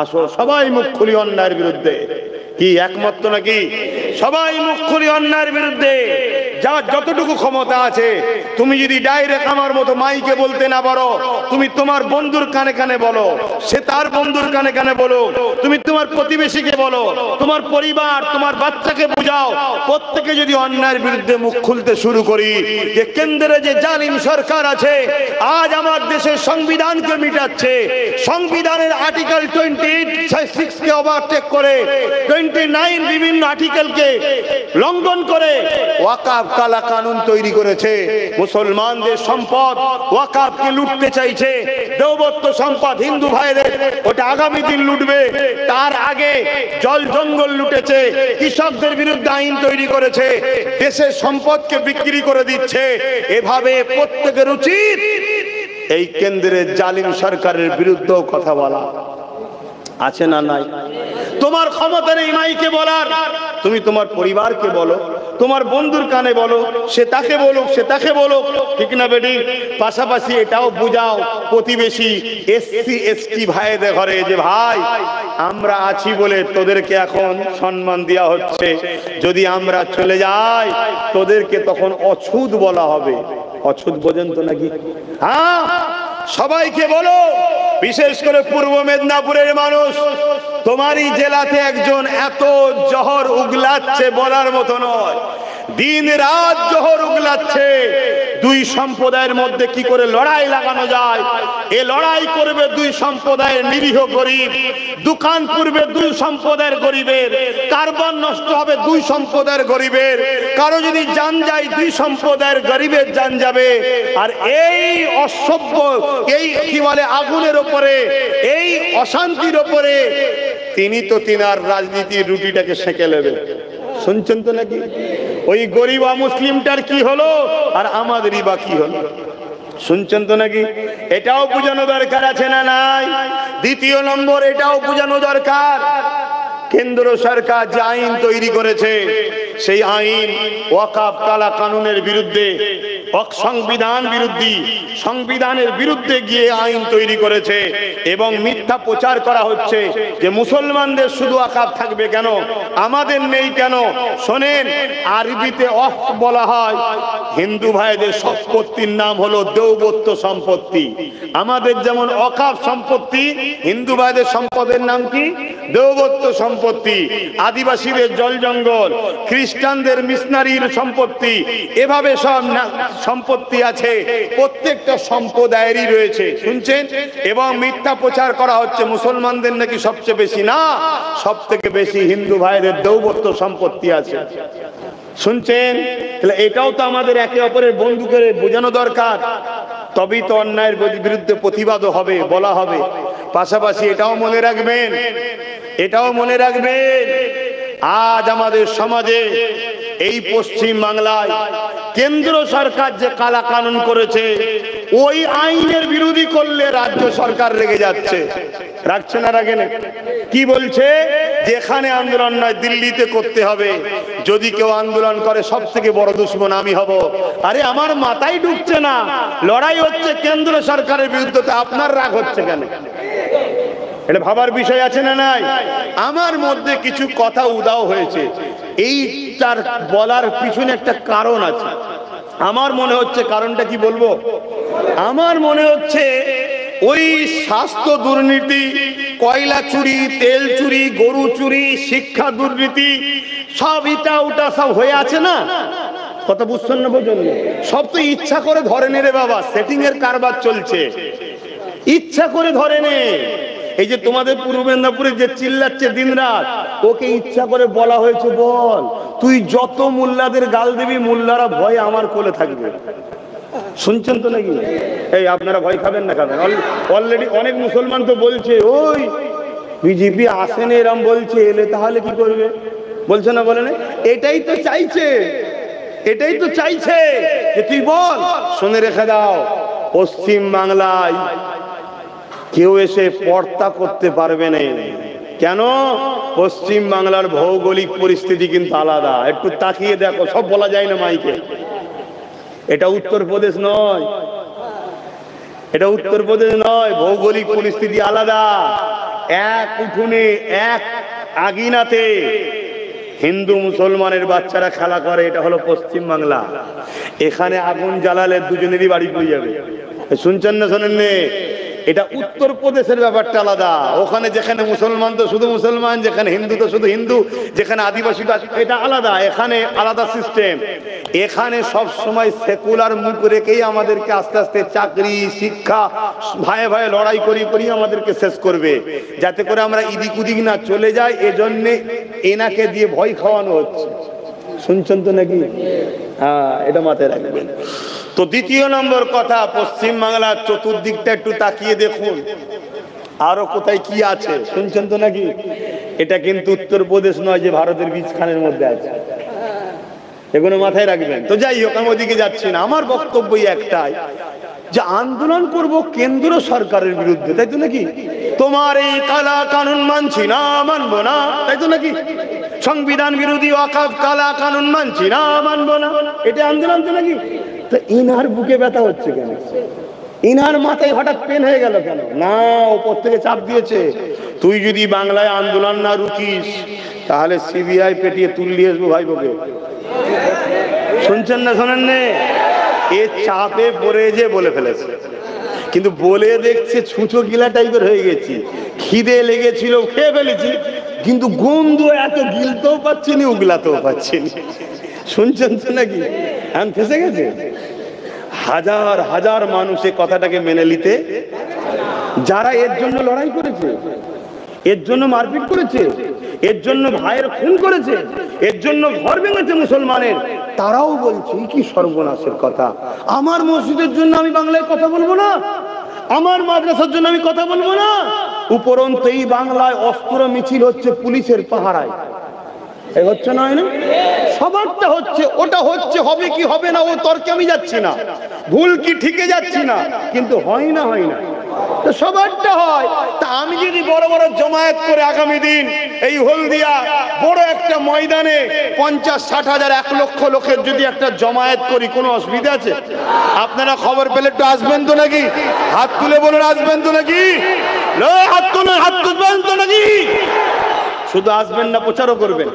আসো সবাই মুখ খুলি অন্যায়ের বিরুদ্ধে। কি একমত নাকি? সবাই মুখ খুলি অন্যায়ের বিরুদ্ধে। যার যতটুকু ক্ষমতা আছে, তুমি যদি ডাইরেক্ট আমার মতো মাইকে বলতে না পারো, তুমি তোমার বন্ধুর কানে কানে বলো, সে তার বন্ধুর কানে কানে বলো, তুমি তোমার প্রতিবেশীকে বলো, তোমার পরিবার, তোমার বাচ্চাকে বুঝাও। প্রত্যেকে যদি অন্যায়ের বিরুদ্ধে মুখ খুলতে শুরু করি, যে কেন্দ্রে যে জালিম সরকার আছে, আজ আমার দেশের সংবিধানকে মিটাচ্ছে, সংবিধানের আর্টিকেল 28 কে ওভারটেক করে 29 বিভিন্ন আর্টিকেলকে লঙ্ঘন করে ওয়াকাফ কালা কানুন তৈরি করেছে। মুসলমানদের সম্পদ ওয়াকাফকে লুটতে চাইছে। দেওবত্ত সম্পদ হিন্দু ভাইদের, ওটা আগামী দিন লুটবে। তার আগে জল জঙ্গল লুটেছে, কৃষকদের বিরুদ্ধে আইন তৈরি করেছে, দেশের সম্পদকে বিক্রি করে দিচ্ছে। এভাবে প্রত্যেকের উচিত এই কেন্দ্রের জালিম সরকারের বিরুদ্ধেও কথা বলা। আছে না নাই? তোমার ক্ষমতা নেই মাইকে বলার, তুমি তোমার পরিবারকে বলো, তোমার বন্ধুর কানে বলো, সে তাকে বলুক, সে তাকে বলুক, ঠিক না বেটি? পাশাপাশি এটাও বুঝাও প্রতিবেশী এসসি এসটি ভাইদের ঘরে, যে ভাই আমরা আছি বলে তোদেরকে এখন সম্মান দেওয়া হচ্ছে, যদি আমরা চলে যাই তোদেরকে তখন অছুত বলা হবে। অছুত বোঝেন তো নাকি? হ্যাঁ, সবাইকে বলো। বিশেষ করে পূর্ব মেদিনীপুরের মানুষ, তোমারই জেলাতে একজন এত জহর উগলাচ্ছে বলার মতো নয়। দিন রাত জহর উগলাচ্ছে 2 সম্প্রদায়ের মধ্যে কি করে লড়াই লাগানো যায়। এ লড়াই করবে 2 সম্প্রদায়ের নিরীহ গরিব, দোকান পুরবে 2 সম্প্রদায়ের গরিবের, কারবার নষ্ট হবে 2 সম্প্রদায়ের গরিবের, কারো যদি জান যায় 2 সম্প্রদায়ের গরিবের জান যাবে। আর এই অসভ্য, এই কি বলে আগুনের ওপরে, এই অশান্তির ওপরে তিনি তো তিনার রাজনীতির রুটিটাকে সেঁকে নেবে। শুনছেন তো নাকি? ওই গরিব মুসলিমটার কি হলো আর আমাদেরই বা কি হলো? শুনছেন তো নাকি? এটাও বোঝানো দরকার আছে না নাই? দ্বিতীয় নম্বর, এটাও বোঝানো দরকার, কেন্দ্র সরকার যে আইন তৈরি করেছে, সেই আইন ওয়াকাফ কালা কানুনের বিরুদ্ধে, সংবিধান বিরোধী, সংবিধানের বিরুদ্ধে গিয়ে আইন তৈরি করেছে। এবং মিথ্যা প্রচার করা হচ্ছে যে মুসলমানদের শুধু ওয়াকাফ থাকবে, কেন আমাদের নেই কেন? শোনেন, আরবিতে ওয়াকফ বলা হয় হিন্দু ভাইদের সম্পত্তির নাম হলো দেওবত্ত সম্পত্তি। আমাদের যেমন ওয়াকাফ সম্পত্তি, হিন্দু ভাইদের সম্পদের নাম কি? দেওবত্ত সম্পত্তি। আদিবাসীদের জল জঙ্গল, খ্রিস্টানদের মিশনারির সম্পত্তি, এভাবে সব সম্পত্তি আছে, প্রত্যেকটা সম্প্রদায়েরই রয়েছে। শুনছেন? এবং মিথ্যা প্রচার করা হচ্ছে মুসলমানদের নাকি সবচেয়ে বেশি, না, সব থেকে বেশি হিন্দু ভাইদের দেওবত্ত সম্পত্তি আছে। শুনছেন? তাহলে এটাও তো আমাদের একে অপরের বন্ধু করে বোঝানো দরকার, তবেই তো অন্যায়ের বিরুদ্ধে প্রতিবাদও হবে, বলা হবে। পাশাপাশি এটাও মনে রাখবেন, এটাও মনে রাখবেন, আজ আমাদের সমাজে এই পশ্চিম বাংলায় কেন্দ্র সরকার যে কালা কানুন করেছে, ওই আইনের বিরোধী করলে রাজ্য সরকার রেগে যাচ্ছে। রাখছে না, রাখে না? কি বলছে? যেখানে আন্দোলন নয় দিল্লিতে করতে হবে, যদি কেউ আন্দোলন করে সব থেকে বড় দুশমন আমি হব। আরে আমার মাথায় ঢুকছে না, লড়াই হচ্ছে কেন্দ্র সরকারের বিরুদ্ধে, তো আপনার রাগ হচ্ছে কেন? এটা ভাবার বিষয় আছে না নাই? আমার মধ্যে কিছু কথা উদাও হয়েছে, এইটার বলার পিছনে একটা কারণ আছে। আমার মনে হচ্ছে, কারণটা কি বলবো? আমার মনে হচ্ছে ওই স্বাস্থ্য দুর্নীতি, কয়লা চুরি, তেল চুরি, গরু চুরি, শিক্ষা দুর্নীতি, সব ইটা উটা সব হয়ে আছে না। কথা বুঝছেন না? বোঝেন? সব তো ইচ্ছা করে ধরে নে রে বাবা, সেটিং এর কারবার চলছে, ইচ্ছা করে ধরে নে। এই যে তোমাদের পূর্ব মেদিনীপুরে যে চিল্লাচ্ছে দিনরাত, ওকে ইচ্ছা করে বলা হয়েছে, বল তুই যত মোল্লাদের গাল দিবি, মোল্লারা ভয়ে আমার কোলে থাকবে। শুনছেন তো নাকি? এই আপনারা ভয় খাবেন না, খাবেন। অলরেডি অনেক মুসলমান তো বলছে, ওই বিজেপি আসেনি এরম বলছে, এলে তাহলে কি করবে? বলছে না, বলে না? এটাই তো চাইছে, এটাই তো চাইছে যে তুই বল। শুনে রেখে দাও, পশ্চিম বাংলায় কেউ এসে পর্দা করতে পারবে না। কেন? পশ্চিম বাংলার ভৌগোলিক পরিস্থিতি কিন্তু আলাদা। একটু তাকিয়ে দেখো, সব বলা যায় না মাইকে। এটা উত্তরপ্রদেশ নয়, এটা উত্তরপ্রদেশ নয়, ভৌগোলিক পরিস্থিতি আলাদা। এক উঠোনে, এক আগিনাতে হিন্দু মুসলমানের বাচ্চারা খেলা করে, এটা হলো পশ্চিম বাংলা। এখানে আগুন জ্বালালে দুজনেরই বাড়ি পড়ে যাবে। শুনছেন না, শোনেন? এটা উত্তরপ্রদেশের ব্যাপারটা আলাদা। ওখানে যেখানে মুসলমান তো শুধু মুসলমান, যেখানে হিন্দু তো শুধু হিন্দু, যেখানে আদিবাসী, এটা আলাদা। এখানে আলাদা সিস্টেম। এখানে সব সময় সেকুলার মুখ রেখেই আমাদেরকে আস্তে আস্তে চাকরি, শিক্ষা, ভাইয়ে ভাইয়ে লড়াই করি আমাদেরকে শেষ করবে, যাতে করে আমরা ইদিক উদিক না চলে যাই। এজন্য এনাকে দিয়ে ভয় খাওয়ানো হচ্ছে। শুনছেন তো নাকি? হ্যাঁ, এটা মাথায় রাখবেন। তো দ্বিতীয় নম্বর কথা, পশ্চিম বাংলার চতুর্দিকটা একটু তাকিয়ে দেখুন, আরো কোথায় কি আছে। শুনছেন তো নাকি? এটা কিন্তু উত্তরপ্রদেশ নয় যে ভারতের বীজখানের মধ্যে আছে, এগুলো মাথায় রাখবেন। তো যাই হোক, আমি ওদিকে যাচ্ছি না। আমার বক্তব্যই একটাই, যে আন্দোলন করব কেন্দ্র সরকারের বিরুদ্ধে, তাই তো নাকি? তোমার এই কালা কানুন মানছি না, মানবো না, তাই তো নাকি? সংবিধান বিরোধী ওয়াকফ কালা কানুন মানছি না, মানবো না, এটা আন্দোলন তো নাকি? তো ইনার বুকে ব্যথা হচ্ছে কেন? ইনার মাথায় হঠাৎ পেন হয়ে গেল কেন? না, ওপর থেকে চাপ দিয়েছে, তুই যদি বাংলায় আন্দোলন না রুকিস তাহলে সিবিআই পেটিয়ে তুললি আসবো ভাই বকে। শুনছেন না, শোনেন না? এ চাপে পড়ে যে বলে ফেলেছে, কিন্তু বলে দেখছে ছুঁচো গিলা টাইপের হয়ে গেছি, খিদে লেগেছিল খেয়ে ফেলেছি, কিন্তু গন্ধ এত গিলতেও পাচ্ছি না, উগলাতেও পাচ্ছি না। শুনছেন তো নাকি? আমি ফেসে গেছে। হাজার হাজার মানুষ এই কথাটাকে মেনে নিতে, যারা এর জন্য লড়াই করেছে, এর জন্য মারপিট করেছে, এর জন্য ভাইয়ের খুন করেছে, এর জন্য ঘর ভেঙেছে মুসলমানের, তারাও বলছে কি সর্বনাশের কথা। আমার মসজিদের জন্য আমি বাংলায় কথা বলবো না, আমার মাদ্রাসার জন্য আমি কথা বলবো না। উপরন্তু এই বাংলায় অস্ত্র মিছিল হচ্ছে পুলিশের পাহারায়, এই হচ্ছে না? সবারটা হচ্ছে, ওটা হচ্ছে, হবে কি হবে না ও তর্কে আমি যাচ্ছি না, ভুল কি ঠিকে যাচ্ছি না, কিন্তু হয় না, হয় না, তো সবারটা হয়। তা আমি যদি বড় বড় জমায়েত করে আগামী দিন এই হলদিয়া বড় একটা ময়দানে 50-60 হাজার 1 লক্ষ লোকের যদি একটা জমায়েত করি, কোনো অসুবিধা আছে? আপনারা খবর পেলে একটু আসবেন তো নাকি? হাত তুলে বলুন, আসবেন তো নাকি? হাত তুলে, হাত তুলবেন তো নাকি? শুধু আসবেন না, প্রচারও করবেন।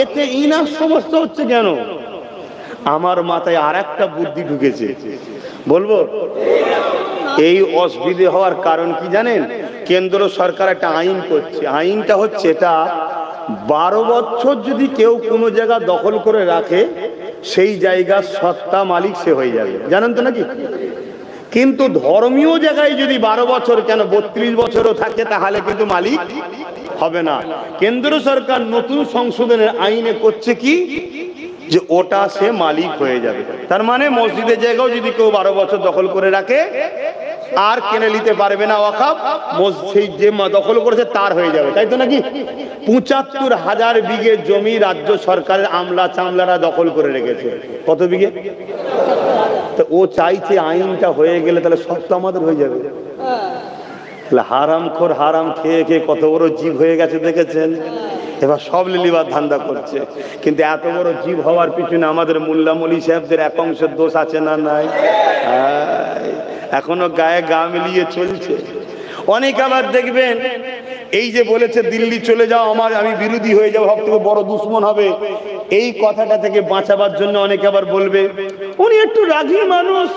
এতে ইনার সমস্যা হচ্ছে কেন? আমার মাথায় আর একটা বুদ্ধি ঢুকেছে, বলবো? এই অসুবিধে হওয়ার কারণ কি জানেন? কেন্দ্র সরকার একটা আইন করছে, আইনটা হচ্ছে এটা, 12 বছর যদি কেউ কোনো জায়গা দখল করে রাখে, সেই জায়গার সত্তা মালিক সে হয়ে যাবে, জানেন তো নাকি? কিন্তু ধর্মীয় জায়গায় যদি 12 বছর কেন 32 বছরও থাকে, তাহলে কিন্তু মালিক হবে না। কেন্দ্র সরকার নতুন সংশোধনের আইনে করছে কি, যে ওটা সে মালিক হয়ে যাবে। তার মানে মসজিদের জায়গাও যদি কেউ 12 বছর দখল করে রাখে, আর কিনে নিতে পারবে না ওয়াকফ, সেই যে দখল করেছে তার হয়ে যাবে, তাই তো নাকি? ৭৫,০০০ বিঘে জমি রাজ্য সরকারের আমলা চামলারা দখল করে রেখেছে। কত বিঘে? তো ও চাইছে আইনটা হয়ে গেলে তাহলে সব তো আমাদের হয়ে যাবে। তাহলে হারামখোর হারাম খেয়ে খেয়ে কত বড় জীব হয়ে গেছে দেখেছেন? এবার সব লিলিবার ধান্দা করছে। কিন্তু এত বড় জীব হওয়ার পিছনে আমাদের মোল্লা মৌলী সাহেবদের এক অংশের দোষ আছে না নাই? এখনো গায়ে গা মিলিয়ে চলছে। অনেক আবার দেখবেন এই যে বলেছে দিল্লি চলে যাও, আমি বিরোধী হয়ে যাবো, সব থেকে বড় দুশ্মন হবে, এই কথাটা থেকে বাঁচাবার জন্য অনেকে আবার বলবে উনি একটু রাগী মানুষ,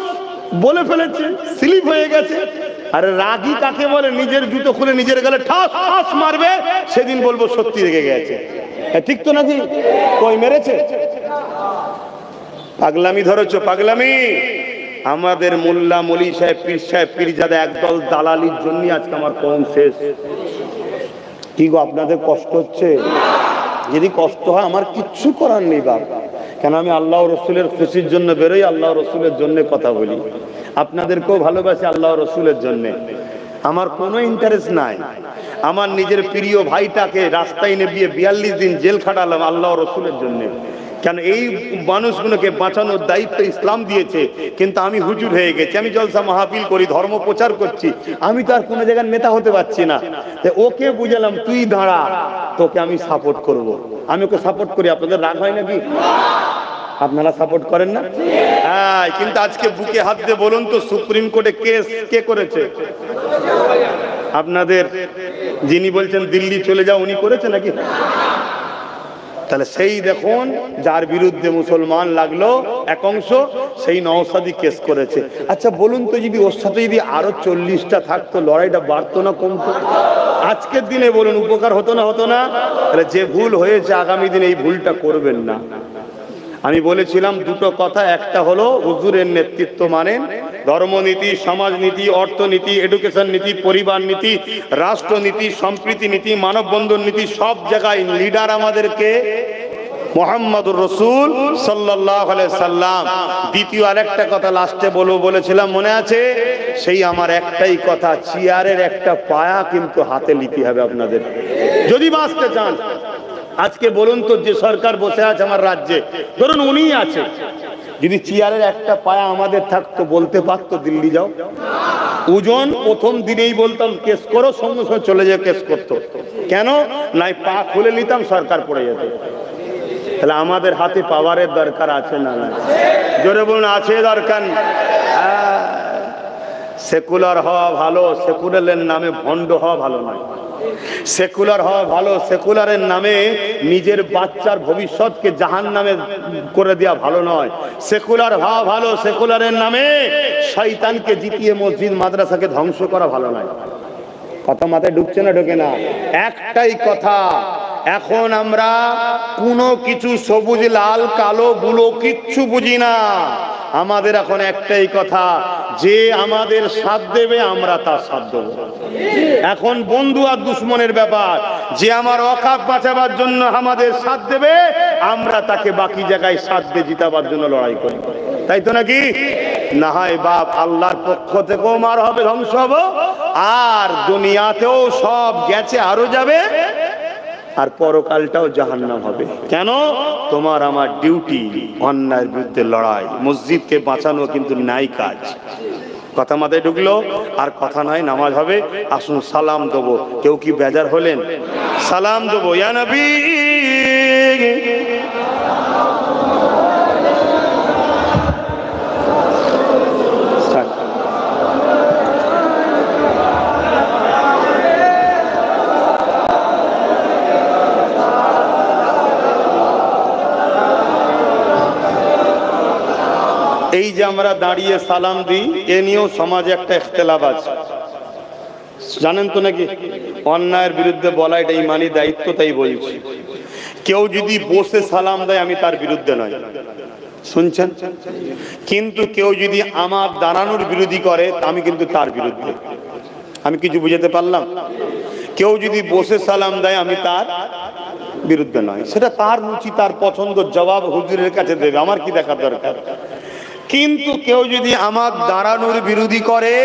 বলে ফেলেছে, স্লিপ হয়ে গেছে। আরে রাগী কাকে বলে? নিজের জুতো খুলে নিজের গালে ঠাস ঠাস মারবে, সেদিন বলবো সত্যি রেগে গেছে। ঠিক তো নাকি? কই মেরেছে? পাগলামি ধরেছ, পাগলামি। আমাদের মোল্লা মৌলী সাহেব, পীর সাহেব, পীরজাদা একদল দালালির জন্য আজকে আমার কম শেষ। কি গো, আপনাদের কষ্ট হচ্ছে? যদি কষ্ট হয় আমার কিচ্ছু করার নেই বাপ, কেন আমি আল্লাহ রসুলের খুশির জন্য বেরোই, আল্লাহ রসুলের জন্য কথা বলি, আপনাদেরকেও ভালোবাসি আল্লাহ রসুলের জন্য। আমার কোনো ইন্টারেস্ট নাই। আমার নিজের প্রিয় ভাইটাকে রাস্তায় নেবিয়ে ৪২ দিন জেল খাটালাম আল্লাহ রসুলের জন্য। কেন? এই মানুষগুলোকে বাঁচানোর দায়িত্ব ইসলাম দিয়েছে, কিন্তু আমি হুজুর হয়ে গেছি, আমি জলসা মাহফিল করি, ধর্ম প্রচার করছি, আমি তো আর কোনো জায়গার নেতা হতে পারছি না। ওকে বুঝালাম তুই দাঁড়া, তোকে আমি সাপোর্ট করব। আমি ওকে সাপোর্ট করি, আপনাদের রাগ হয় নাকি? আপনারা সাপোর্ট করেন না? হ্যাঁ, কিন্তু আজকে বুকে হাত দিয়ে বলুন তো, সুপ্রিম কোর্টে কেস কে করেছে? আপনাদের যিনি বলছেন দিল্লি চলে যাও, উনি করেছে নাকি? তাহলে সেই দেখুন, যার বিরুদ্ধে মুসলমান লাগলো এক অংশ, সেই নওশাদি কেস করেছে। আচ্ছা বলুন তো, যদি ওর সাথে যদি আরো 40টা থাকতো, লড়াইটা বাড়তো না কমতো? আজকের দিনে বলুন উপকার হতো না হতো না? তাহলে যে ভুল হয়েছে আগামী দিনে এই ভুলটা করবেন না। আমি বলেছিলাম দুটো কথা, একটা হলো হুজুরের নেতৃত্ব মানেন, ধর্মনীতি, সমাজনীতি, অর্থনীতি, এডুকেশন নীতি, পরিবার নীতি, রাষ্ট্রনীতি, সম্প্রীতি নীতি, মানববন্ধন নীতি, সব জায়গায় লিডার আমাদেরকে মুহাম্মদুর রাসূল সাল্লাল্লাহু আলাইহি সাল্লাম। দ্বিতীয় আরেকটা কথা লাস্টে বলেছিলাম, মনে আছে? সেই আমার একটাই কথা, চেয়ারের একটা পায়া কিন্তু হাতে নিতে হবে আপনাদের যদি বাঁচতে চান। আজকে বলুন তো, যে সরকার বসে আছে আমার রাজ্যে, ধরুন উনিই আছে, যদি চেয়ারের একটা পায়া আমাদের থাকতো, বলতে পারতো দিল্লি যাও? ওজন প্রথম দিনেই বলতাম কেস করো, সঙ্গে সঙ্গে চলে যেয়ে কেস করতো। কেন? নাই পা খুলে নিতাম, সরকার পড়ে যেত। তাহলে আমাদের হাতে পাওয়ারের দরকার আছে না? জোরে বলুন, আছে দরকার। সেকুলার হওয়া ভালো, সেকুলারের নামে ভণ্ড হওয়া ভালো নয়। সেকুলার হওয়া ভালো, সেকুলারের নামে নিজের বাচ্চার ভবিষ্যৎকে জাহান্নামে করে দেওয়া ভালো নয়। সেকুলার হওয়া ভালো, সেকুলারের নামে শয়তানকে জিতিয়ে মসজিদ মাদ্রাসাকে ধ্বংস করা ভালো নয়। কথা মাথায় ঢুকছে না? ঢোকে না? একটাই কথা, এখন আমরা কোনো কিছু সবুজ লাল কালো বুলো কিচ্ছু বুঝি না। আমাদের এখন একটাই কথা, যে আমাদের সাথ দেবে আমরা তার সাথ দেবো। এখন বন্ধু আর দুশ্মনের ব্যাপার। যে আমার ওয়াকফ বাঁচাবার জন্য আমাদের সাথ দেবে, আমরা তাকে বাকি জায়গায় সাথ দিয়ে জিতাবার জন্য লড়াই করি, তাই তো নাকি? না হয় বাপ আল্লাহর পক্ষ থেকেও মার হবে, ধ্বংস হবো, আর দুনিয়াতেও সব গেছে, আরো যাবে, আর পরকালটাও জাহান্নাম হবে। কেন? তোমার আমার ডিউটি অন্যায়ের বিরুদ্ধে লড়াই, মসজিদকে বাঁচানো কিন্তু নাই কাজ। কথা মাথায় ঢুকলো? আর কথা নয়, নামাজ হবে। আসুন সালাম দেবো। কেউ কি বেজার হলেন? সালাম দেবো। ইয়া নবী, এই যে আমরা দাঁড়িয়ে সালাম দিই, এ নিয়েও সমাজে একটা ইখতিলাফ আছে, জানেন তো নাকি? অন্যায়ের বিরুদ্ধে বলা এটা ইমানি দায়িত্ব, তাই বলছি। কেউ যদি বসে সালাম দেয়, আমি তার বিরুদ্ধে নয়, শুনছেন? কিন্তু কেউ যদি আমার দাঁড়ানোর বিরোধী করে, আমি কিন্তু তার বিরুদ্ধে। আমি কিছু বুঝাতে পারলাম? কেউ যদি বসে সালাম দেয়, আমি তার বিরুদ্ধে নয়, সেটা তার রুচি, তার পছন্দ, জবাব হুজুরের কাছে দেবে, আমার কি দেখার দরকার? কিন্তু কেউ যদি আমার দাঁড়ানোর বিরোধী করে,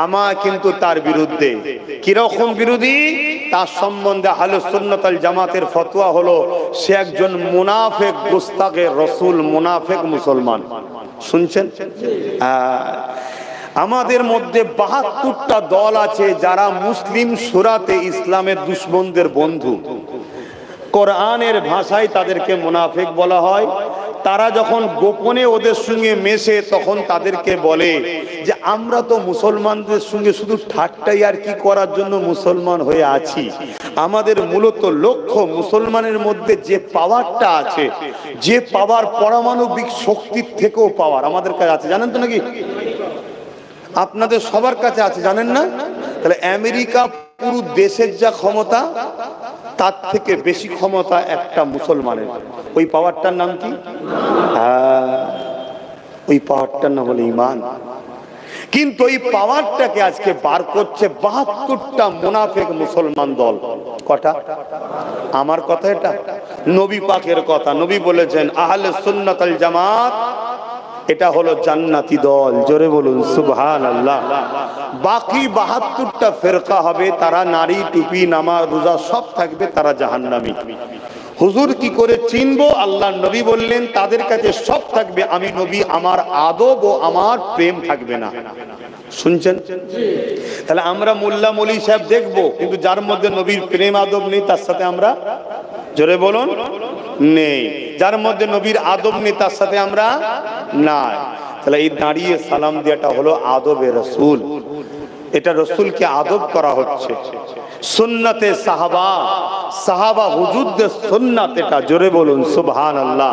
আমার কিন্তু তার বিরুদ্ধে। কিরকম বিরোধী? তার সম্বন্ধে আহলুস সুন্নাত ওয়াল জামাতের ফতোয়া হলো সে একজন মুনাফিক, গুস্তাখে রাসূল, মুনাফিক মুসলমান। শুনছেন? আমাদের মধ্যে ৭২টা দল আছে যারা মুসলিম সুরাতে ইসলামের দুশমনদের বন্ধু। কোরআনের ভাষায় তাদেরকে মুনাফিক বলা হয়। তারা যখন গোপনে ওদের সঙ্গে মেশে তখন তাদেরকে বলে যে আমরা তো মুসলমানদের সঙ্গে শুধু ঠাট্টাই আর কি করার জন্য মুসলমান হয়ে আছি। আমাদের মূলত লক্ষ্য মুসলমানের মধ্যে যে পাওয়ারটা আছে, যে পাওয়ার পারমাণবিক শক্তির থেকেও পাওয়ার আমাদের কাছে আছে, জানেন তো নাকি? আপনাদের সবার কাছে আছে, জানেন না? তাহলে আমেরিকা পুরো দেশের যা ক্ষমতা তার থেকে বেশি ক্ষমতা একটা মুসলমানের। ওই পাওয়ারটার নাম কি? ওই পাওয়ারটার নাম হলো ঈমান। কিন্তু এই পাওয়ারটাকে আজকে বার করছে ৭২টা মুনাফিক মুসলমান দল। কটা? আমার কথা এটা, নবী পাকের কথা। নবী বলেছেন আহলে সুন্নাত ওয়াল জামাত এটা হলো জান্নাতি দল। জোরে বলুন সুবহানাল্লাহ। বাকি ৭২টা ফেরকা হবে, তারা নারী, টুপি, নামাজ, রোজা সব থাকবে, তারা জাহান্নামী। হুজুর কি করে চিনবো? আল্লাহর নবী বললেন তাদের কাছে সব থাকবে, আমি নবী, আমার আদব ও আমার প্রেম থাকবে না। শুনছেন? তাহলে আমরা মোল্লা মৌলী সাহেব দেখবো, কিন্তু যার মধ্যে নবীর প্রেম আদব নেই তার সাথে আমরা, জোরে বলুন, নেই। যার মধ্যে নবীর আদব নেই তার সাথে আমরা নাই। তাহলে এই দাঁড়িয়ে সালাম দেওয়াটা হলো আদবে রাসূল। এটা রাসূলকে আদব করা হচ্ছে। সুন্নতে সাহাবা, সাহাবা হুজুরদের সুন্নাত এটা। জোরে বলুন সুবহানাল্লাহ।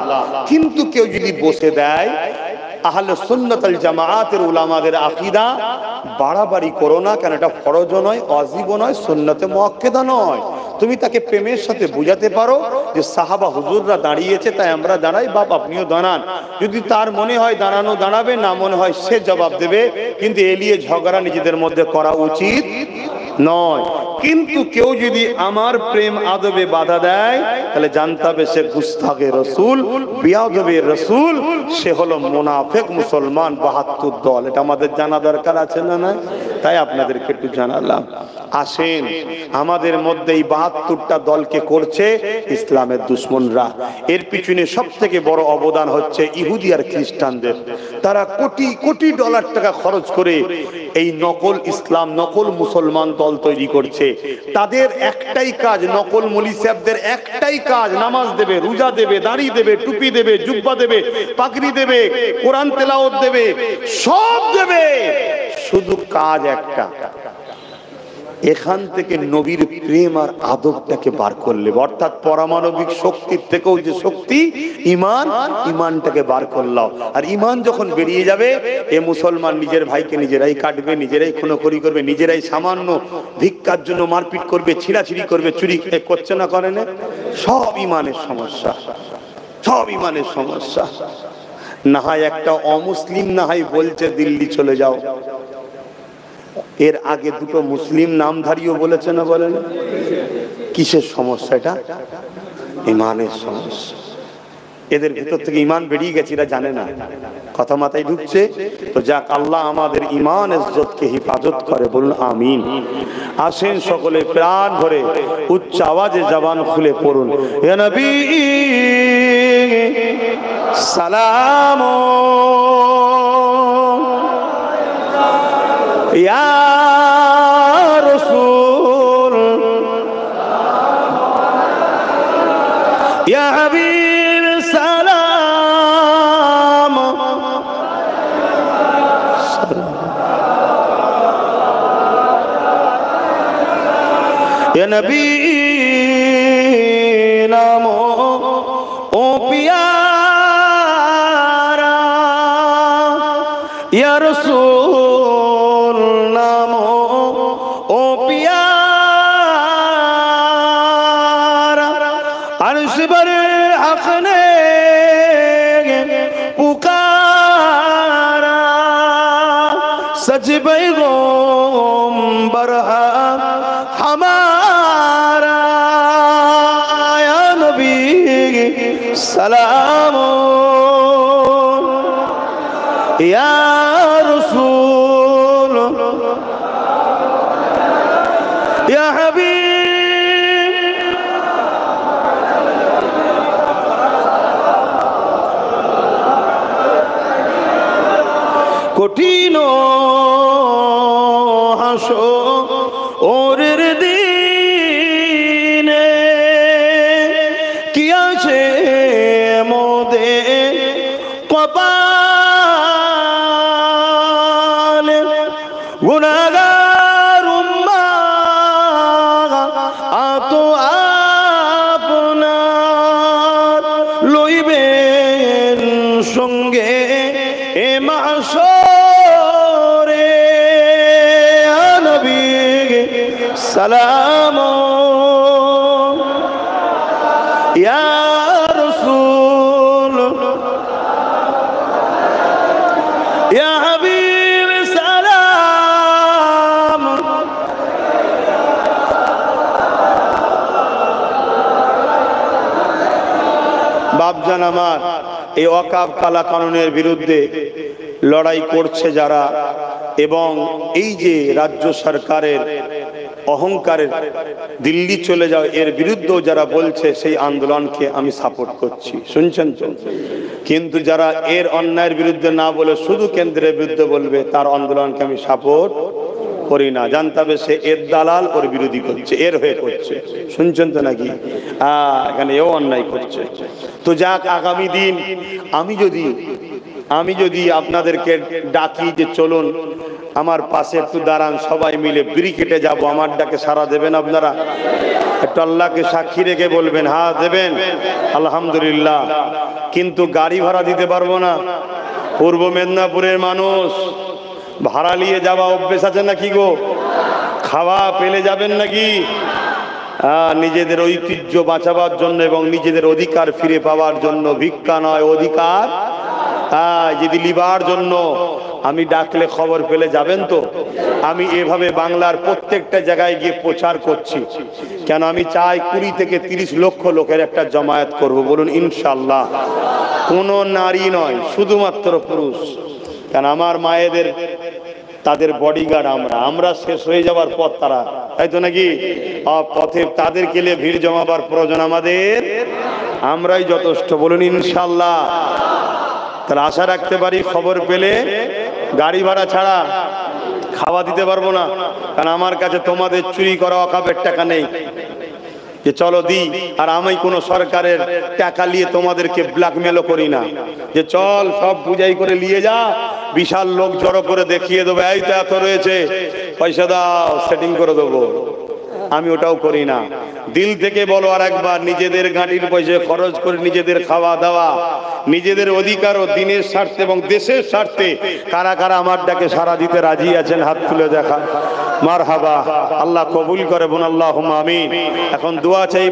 কিন্তু কেউ যদি বসে দেয়, আহলে সুন্নাত ওয়াল জামাতের উলামাদের আকীদা বাড়াবাড়ি করো না, কেন এটা ফরজ নয়, ওয়াজিব নয়, সুন্নতে মুআক্কাদা নয়। তুমি তাকে প্রেমের সাথে বুঝাতে পারো যে সাহাবা হুজুররা দাঁড়িয়েছে তাই আমরা দাঁড়াই, বাপ আপনিও দাঁড়ান। যদি তার মনে হয় দাঁড়ানো, দাঁড়াবে, না মনে হয় সে জবাব দেবে। কিন্তু এলিয়ে ঝগড়া নিজেদের মধ্যে করা উচিত নয়। কিন্তু কেউ যদি আমার প্রেম আদবে বাধা দেয় তাহলে জানতে হবে সে গুস্তাখে রাসূল, বিয়াদবে রাসূল, সে হলো মুনাফিক মুসলমান। ৭২ দল, এটা আমাদের জানা দরকার আছে না? না, তাই আপনাদেরকে একটু জানালাম। আসেন, আমাদের মধ্যে এই ৭২টা দলকে করছে ইসলামের দুশমনরা। এর পিছনে সব থেকে বড় অবদান হচ্ছে ইহুদি আর খ্রিস্টানদের। তারা কোটি কোটি ডলার টাকা খরচ করে এই নকল ইসলাম, নকল মুসলমান দল তৈরি করছে। তাদের একটাই কাজ, নকল মৌলী সাহেবদের একটাই কাজ, নামাজ দেবে, রোজা দেবে, দাড়ি দেবে, টুপি দেবে, জুব্বা দেবে, পাগড়ি দেবে, কোরআন তেলাওয়াত দেবে, সব দেবে, শুধু কাজ একটা, এখান থেকে নবীর প্রেম আর আদবটাকে বার করলে, অর্থাৎ পারমাণবিক শক্তির থেকেও যে শক্তি ঈমান, ঈমানটাকে বার করলাও। আর ঈমান যখন বেরিয়ে যাবে, এ মুসলমান নিজের ভাইকে নিজেরাই কাটবে, নিজেরাই খুনোখুরি করবে, নিজেরাই সামান্য ভিক্ষার জন্য মারপিট করবে, ছিঁড়াছিঁড়ি করবে, চুরি করছে না, করে না? সব ঈমানের সমস্যা, সব ঈমানের সমস্যা। না হয় একটা অমুসলিম না হয় বলছে দিল্লি চলে যাও, এর আগে দুটো মুসলিম নামধারীও বলেছে না, বলে না? কিসের সমস্যা? এটা ঈমানের সমস্যা। এদের ভিতর থেকে ঈমান বেরিয়ে গেছে, এরা জানে না, কথা মাথায় ঢুকছে তো। যাক, আল্লাহ আমাদের ঈমান ইজ্জতকে হেফাজত করে, বলুন আমিন। আসেন সকলে প্রাণ ভরে উচ্চ আওয়াজে জবান খুলে পড়ুন, ইয়া নবী সালাম, ইয়া রাসূল, ইয়া হাবিব সালাম, ইয়া নবী নাম ও পিয়ারা, ইয়া রাসূল নাম ও পিয়ারা, আরশ पर हक ने पुकारा, सच पैगंबर हमारा, या नबी सलाम, या रसूल ইয়া হাবিব কঠিন হাসরের দিনে কি আছে মোদের কপালে গুনাহগার উম্মাহ আত আপনার লইবেন সঙ্গে এ মাহশরে নবী সালাম ইয়া রাসূল ইয়া হাবিব সালাম বাপজান আমার এই ওয়াকফ কালা কানুনের বিরুদ্ধে লড়াই করছে যারা এবং এই যে রাজ্য সরকারের অহংকারের দিল্লি চলে যাও এর বিরুদ্ধেও যারা বলছে সেই আন্দোলনকে আমি সাপোর্ট করছি শুনছেন তো কিন্তু যারা এর অন্যায়ের বিরুদ্ধে না বলে শুধু কেন্দ্রের বিরুদ্ধে বলবে তার আন্দোলনকে আমি সাপোর্ট করি না জানতে হবে সে এর দালাল ওর বিরোধী করছে এর হয়ে করছে শুনছেন তো নাকি এখানে এও অন্যায় করছে তো যাক আগামী দিন আমি যদি আপনাদেরকে ডাকি যে চলুন আমার পাশে একটু দাঁড়ান সবাই মিলে ব্রিকেটে যাব আমার ডাকে সাড়া দেবেন আপনারা একটু আল্লাহকে সাক্ষী রেখে বলবেন হ্যাঁ দেবেন আলহামদুলিল্লাহ কিন্তু গাড়ি ভাড়া দিতে পারবো না পূর্ব মেদিনীপুরের মানুষ ভাড়া নিয়ে যাওয়া অভ্যেস আছে নাকি গো খাওয়া পেলে যাবেন নাকি নিজেদের ঐতিহ্য বাঁচাবার জন্য এবং নিজেদের অধিকার ফিরে পাওয়ার জন্য ভিক্ষা নয় অধিকার যদি লিবার জন্য আমি ডাকলে খবর পেলে যাবেন তো আমি এভাবে বাংলার প্রত্যেকটা জায়গায় গিয়ে প্রচার করছি কেন আমি চাই 20 থেকে 30 লক্ষ লোকের একটা জমায়েত করব বলুন ইনশাআল্লাহ কোনো নারী নয় শুধুমাত্র পুরুষ কেন আমার মায়েদের তাদের বডিগার্ড আমরা শেষ হয়ে যাবার পর তারা তাই তো নাকি পথে তাদেরকে নিয়ে ভিড় জমাবার প্রয়োজন আমাদের আমরাই যথেষ্ট বলুন ইনশাআল্লাহ তাহলে আশা রাখতে পারি খবর পেলে গাড়ি ভাড়া ছাড়া খাওয়া দিতে পারবো না কারণ আমার কাছে তোমাদের চুরি করা ওয়াকফের টাকা নেই যে চলো দিই আর আমি কোনো সরকারের টাকা নিয়ে তোমাদেরকে ব্ল্যাকমেলও করি না যে চল সব বুঝাই করে নিয়ে যা বিশাল লোক জড়ো করে দেখিয়ে দেবো এই তো এত রয়েছে পয়সা দাও সেটিং করে দেবো আমি ওটাও করি না দিল থেকে বলো আর একবার নিজেদের গাড়ির পয়সা খরচ করে নিজেদের খাওয়া দাওয়া নিজেদের অধিকার ও দিনের স্বার্থে এবং দেশের স্বার্থে কারা কারা আমার ডাকে সাড়া দিতে রাজি আছেন হাত তুলে দেখা মারহাবা আল্লাহ কবুল করে বোন আল্লাহুম্মা আমিন এখন দোয়া চাই।